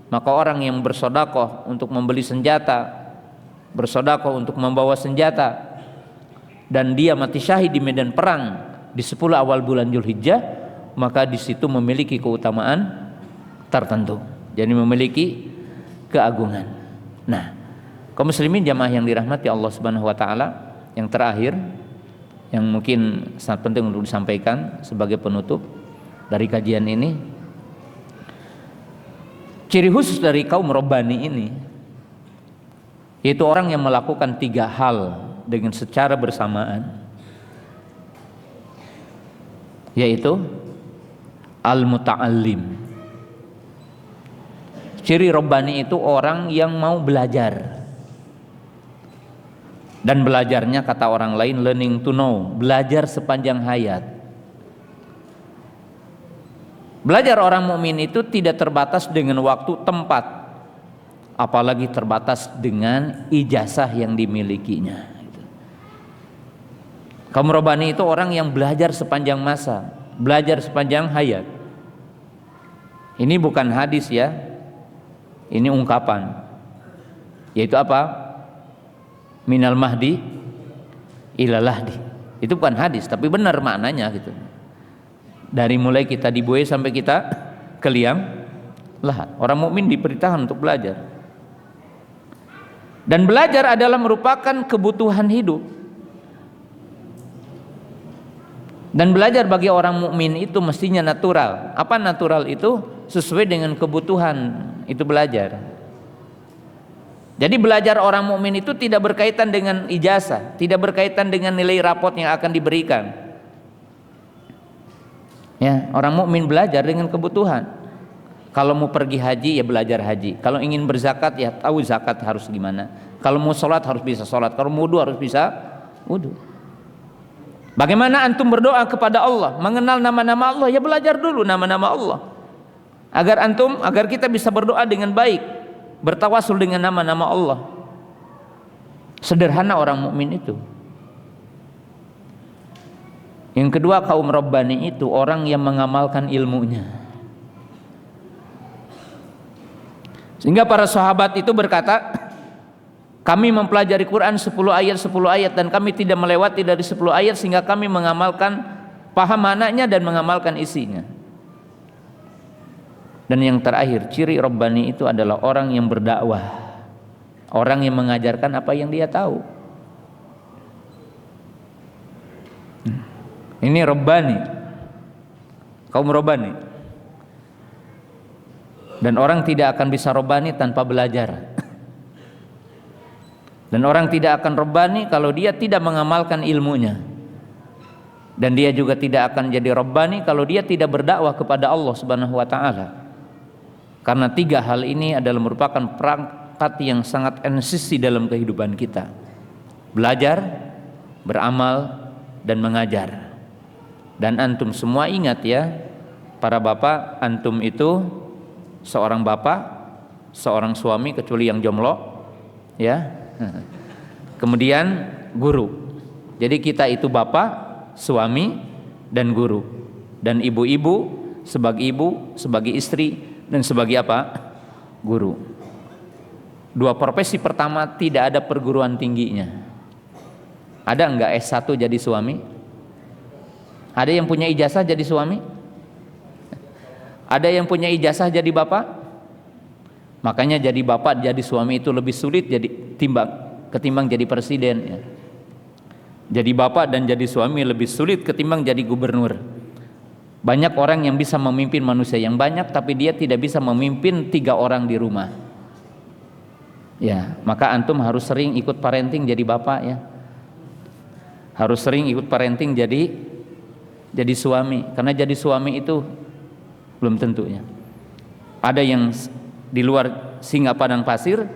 maka orang yang bersodakoh untuk membeli senjata, bersodakoh untuk membawa senjata, dan dia mati syahid di medan perang di 10 awal bulan Dzulhijjah, maka di situ memiliki keutamaan tertentu, jadi memiliki keagungan. Nah, kaum muslimin jamaah yang dirahmati Allah Subhanahu wa taala, yang terakhir yang mungkin sangat penting untuk disampaikan sebagai penutup dari kajian ini, ciri khusus dari kaum Rabbani ini yaitu orang yang melakukan 3 hal dengan secara bersamaan, yaitu al-muta'allim. Ciri Rabbani itu orang yang mau belajar. Dan belajarnya kata orang lain learning to know, belajar sepanjang hayat. Belajar orang mukmin itu tidak terbatas dengan waktu, tempat, apalagi terbatas dengan ijazah yang dimilikinya. Kaum Rabbani itu orang yang belajar sepanjang masa, belajar sepanjang hayat. Ini bukan hadis ya, ini ungkapan, yaitu apa? Minal mahdi ilal lahdi. Itu bukan hadis, tapi benar maknanya gitu. Dari mulai kita dibuai sampai kita ke liang lahat. Orang mukmin diperintahkan untuk belajar. Dan belajar adalah merupakan kebutuhan hidup. Dan belajar bagi orang mukmin itu mestinya natural. Apa natural itu? Sesuai dengan kebutuhan itu belajar. Jadi belajar orang mukmin itu tidak berkaitan dengan ijazah, tidak berkaitan dengan nilai rapot yang akan diberikan. Ya, orang mukmin belajar dengan kebutuhan. Kalau mau pergi haji ya belajar haji. Kalau ingin berzakat ya tahu zakat harus gimana. Kalau mau sholat harus bisa sholat. Kalau mau wudu harus bisa wudu. Bagaimana antum berdoa kepada Allah, mengenal nama-nama Allah, ya belajar dulu nama-nama Allah. Agar kita bisa berdoa dengan baik, bertawasul dengan nama-nama Allah. Sederhana orang mukmin itu. Yang kedua, kaum Rabbani itu orang yang mengamalkan ilmunya. Sehingga para sahabat itu berkata, kami mempelajari Quran 10 ayat dan kami tidak melewati dari 10 ayat sehingga kami mengamalkan, paham maknanya dan mengamalkan isinya. Dan yang terakhir, ciri Rabbani itu adalah orang yang berdakwah, orang yang mengajarkan apa yang dia tahu. Ini Rabbani, kaum Rabbani. Dan orang tidak akan bisa Rabbani tanpa belajar. Dan orang tidak akan Rabbani kalau dia tidak mengamalkan ilmunya. Dan dia juga tidak akan jadi Rabbani kalau dia tidak berdakwah kepada Allah Subhanahu wa taala. Karena tiga hal ini adalah merupakan perangkat yang sangat esensi dalam kehidupan kita. Belajar, beramal, dan mengajar. Dan antum semua ingat ya, para bapak, antum itu seorang bapak, seorang suami kecuali yang jomblo, ya. Kemudian guru. Jadi kita itu bapak, suami, dan guru. Dan ibu-ibu sebagai istri, dan sebagai apa? Guru. Dua profesi pertama tidak ada perguruan tingginya. Ada enggak S1 jadi suami? Ada yang punya ijazah jadi suami? Ada yang punya ijazah jadi bapak? Makanya jadi bapak jadi suami itu lebih sulit ketimbang jadi presiden ya. Jadi bapak dan jadi suami lebih sulit ketimbang jadi gubernur. Banyak orang yang bisa memimpin manusia yang banyak, tapi dia tidak bisa memimpin 3 orang di rumah. Ya, maka antum harus sering ikut parenting jadi bapak ya. Harus sering ikut parenting jadi suami, karena jadi suami itu belum tentunya. Ada yang di luar singa padang pasir,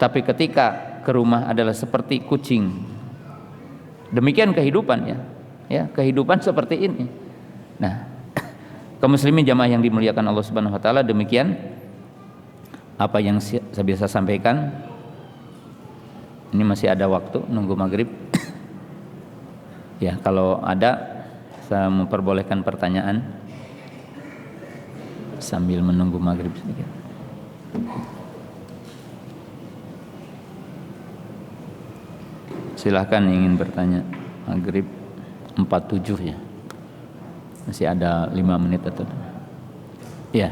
tapi ketika ke rumah adalah seperti kucing. Demikian kehidupan ya. Ya, kehidupan seperti ini. Nah, kaum muslimin jamaah yang dimuliakan Allah Subhanahu wa taala, demikian apa yang saya bisa sampaikan. Ini masih ada waktu nunggu maghrib. Ya, kalau ada saya memperbolehkan pertanyaan sambil menunggu maghrib sedikit. Silahkan ingin bertanya. Maghrib 47 ya. Masih ada 5 menit atau ya.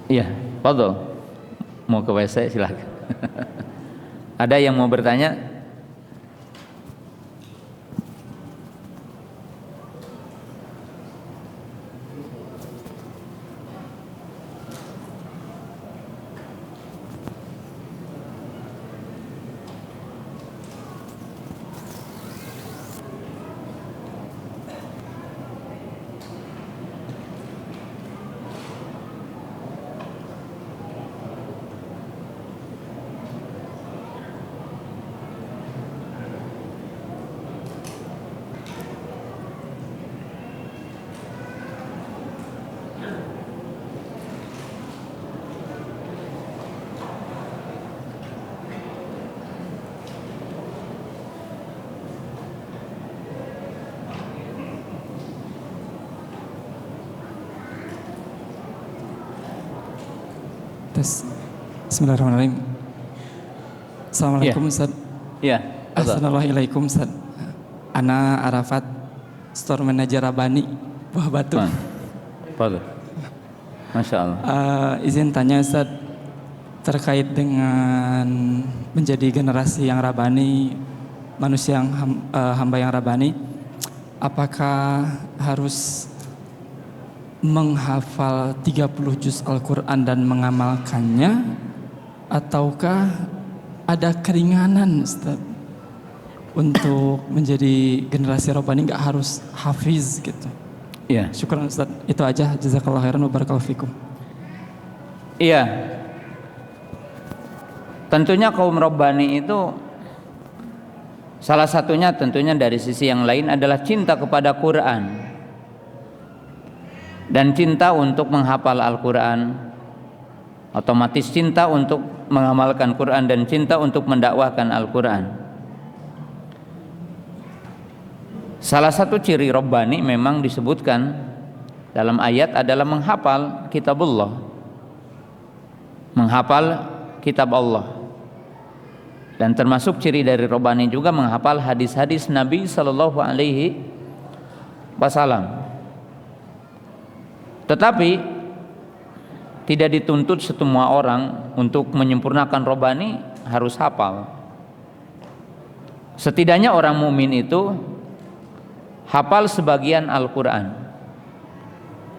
Iya, fadhol. Mau ke WC silahkan. Ada yang mau bertanya? Tes. Bismillahirrahmanirrahim. Assalamualaikum Ustaz. Iya. Assalamualaikum Ustaz. Ana Arafat, Store Manager Rabani, Buah Batu. Fadhil. Masya Allah. Izin tanya Ustaz, terkait dengan menjadi generasi yang Rabani, manusia yang hamba yang Rabani, apakah harus menghafal 30 juz Al-Quran dan mengamalkannya, ataukah ada keringanan Ustaz untuk menjadi generasi Rabbani, nggak harus hafiz gitu? Iya. Syukran Ustaz, itu aja. Jazakallahu khairan wa barakallahu fikum. Iya. Tentunya kaum Rabbani itu salah satunya tentunya dari sisi yang lain adalah cinta kepada Quran dan cinta untuk menghafal Al-Quran, otomatis cinta untuk mengamalkan Quran dan cinta untuk mendakwahkan Al-Quran. Salah satu ciri Rabbani memang disebutkan dalam ayat adalah menghafal kitabullah, menghafal kitab Allah. Dan termasuk ciri dari Rabbani juga menghafal hadis-hadis Nabi Sallallahu Alaihi Wasallam. Tetapi tidak dituntut semua orang untuk menyempurnakan Rabbani harus hafal. Setidaknya orang mukmin itu hafal sebagian Al-Quran.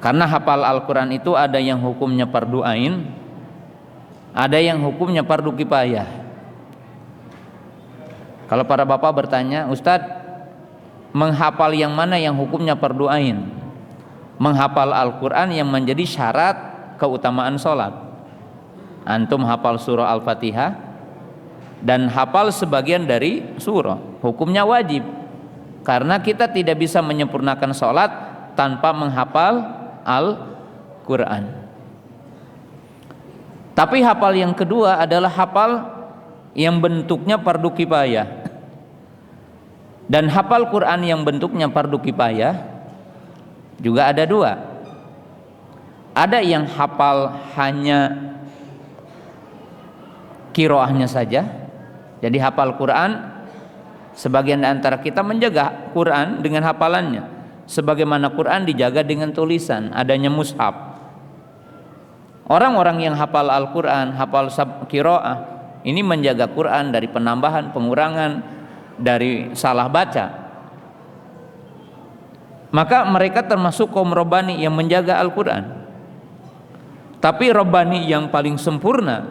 Karena hafal Al-Quran itu ada yang hukumnya fardu ain, ada yang hukumnya fardu kifayah. Kalau para bapak bertanya, Ustadz, menghafal yang mana yang hukumnya fardu ain? Menghafal Al-Quran yang menjadi syarat keutamaan sholat. Antum hafal surah Al-Fatihah dan hafal sebagian dari surah, hukumnya wajib. Karena kita tidak bisa menyempurnakan sholat tanpa menghafal Al-Quran. Tapi hafal yang kedua adalah hafal yang bentuknya fardu kifayah. Dan hafal Quran yang bentuknya fardu kifayah juga ada dua. Ada yang hafal hanya qiraahnya saja. Jadi hafal Quran, sebagian antara kita menjaga Quran dengan hafalannya, sebagaimana Quran dijaga dengan tulisan, adanya mushaf. Orang-orang yang hafal Al-Quran, hafal qiraah, ini menjaga Quran dari penambahan, pengurangan, dari salah baca. Maka mereka termasuk kaum Rabbani yang menjaga Al-Quran. Tapi Rabbani yang paling sempurna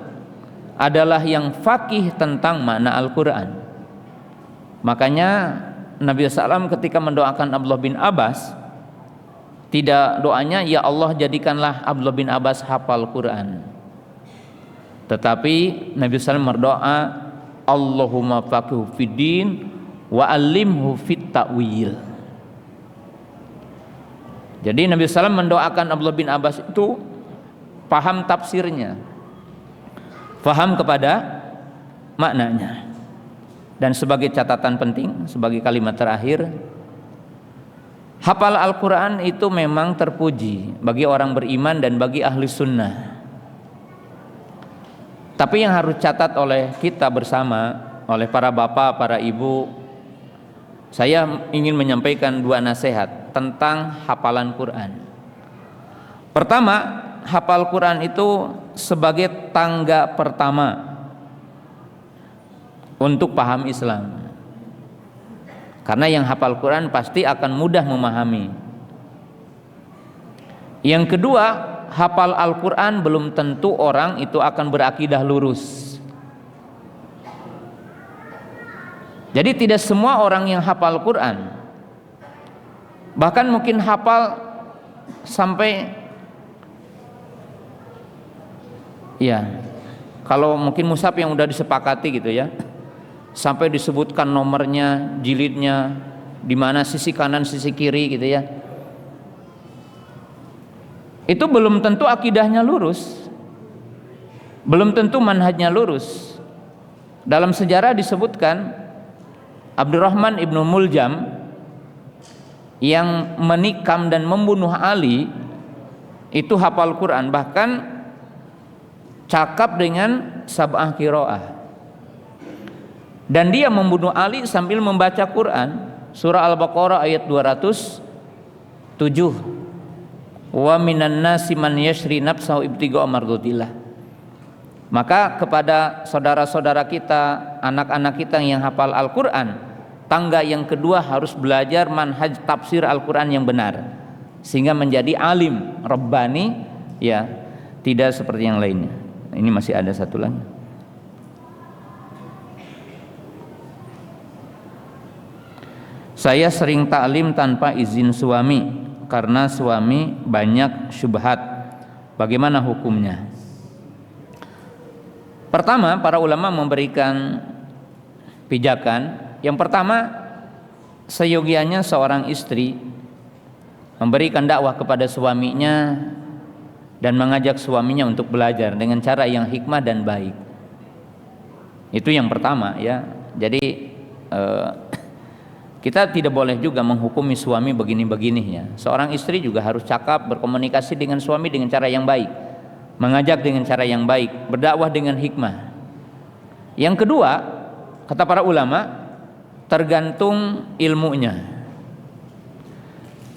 adalah yang faqih tentang makna Al-Quran. Makanya Nabi SAW ketika mendoakan Abdullah bin Abbas, tidak doanya ya Allah jadikanlah Abdullah bin Abbas hafal Quran, tetapi Nabi SAW berdoa Allahumma faqihhu fiddin wa alimhu fit ta'wil. Jadi Nabi SAW mendoakan Abdullah bin Abbas itu paham tafsirnya, paham kepada maknanya. Dan sebagai catatan penting, sebagai kalimat terakhir, hafal Al-Quran itu memang terpuji bagi orang beriman dan bagi ahli sunnah. Tapi yang harus catat oleh kita bersama, oleh para bapak, para ibu, saya ingin menyampaikan dua nasihat tentang hafalan Quran. Pertama, hafal Quran itu sebagai tangga pertama untuk paham Islam. Karena yang hafal Quran pasti akan mudah memahami. Yang kedua, hafal Al-Quran belum tentu orang itu akan berakidah lurus. Jadi tidak semua orang yang hafal Quran, bahkan mungkin hafal sampai, ya kalau mungkin mushaf yang udah disepakati gitu ya, sampai disebutkan nomornya, jilidnya, di mana sisi kanan, sisi kiri gitu ya. Itu belum tentu akidahnya lurus, belum tentu manhajnya lurus. Dalam sejarah disebutkan Abdurrahman ibnu Muljam yang menikam dan membunuh Ali itu hafal Quran. Bahkan cakap dengan sab'ah qiraah. Dan dia membunuh Ali sambil membaca Quran. Surah Al-Baqarah ayat 207. Wa minan nasi man yashri nafsahu ibtigha'a mardatillah. Maka kepada saudara-saudara kita, anak-anak kita yang hafal Al-Quran, tangga yang kedua harus belajar manhaj tafsir Al-Quran yang benar, sehingga menjadi alim rabbani, ya, tidak seperti yang lainnya. Ini masih ada satu lagi. Saya sering taklim tanpa izin suami karena suami banyak syubhat. Bagaimana hukumnya? Pertama, para ulama memberikan pijakan. Yang pertama, seyogianya seorang istri memberikan dakwah kepada suaminya dan mengajak suaminya untuk belajar dengan cara yang hikmah dan baik. Itu yang pertama, ya. Jadi kita tidak boleh juga menghukumi suami begini-begini, ya. Seorang istri juga harus cakap, berkomunikasi dengan suami dengan cara yang baik, mengajak dengan cara yang baik, berdakwah dengan hikmah. Yang kedua, kata para ulama, tergantung ilmunya.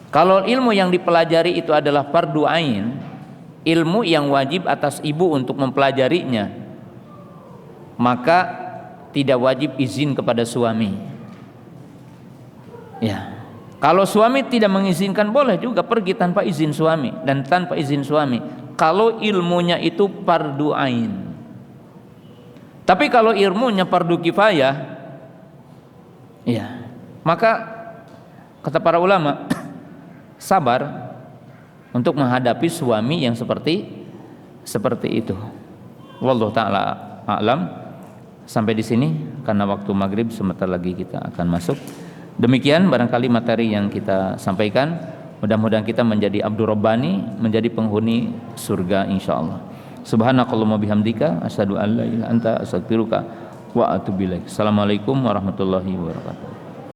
Kalau ilmu yang dipelajari itu adalah fardu ain, ilmu yang wajib atas ibu untuk mempelajarinya, maka tidak wajib izin kepada suami. Ya, kalau suami tidak mengizinkan, boleh juga pergi tanpa izin suami dan tanpa izin suami. Kalau ilmunya itu fardu ain. Tapi kalau ilmunya fardu kifayah, ya, maka kata para ulama, sabar untuk menghadapi suami yang seperti itu. Wallahu taala a'lam. Sampai di sini karena waktu maghrib sebentar lagi kita akan masuk. Demikian barangkali materi yang kita sampaikan. Mudah-mudahan kita menjadi Abdur Rabbani, menjadi penghuni surga insyaallah. Subhanakallahumma bihamdika asyhadu an la ilaha illa anta astaghfiruka wa atubu ilaik. Assalamualaikum warahmatullahi wabarakatuh.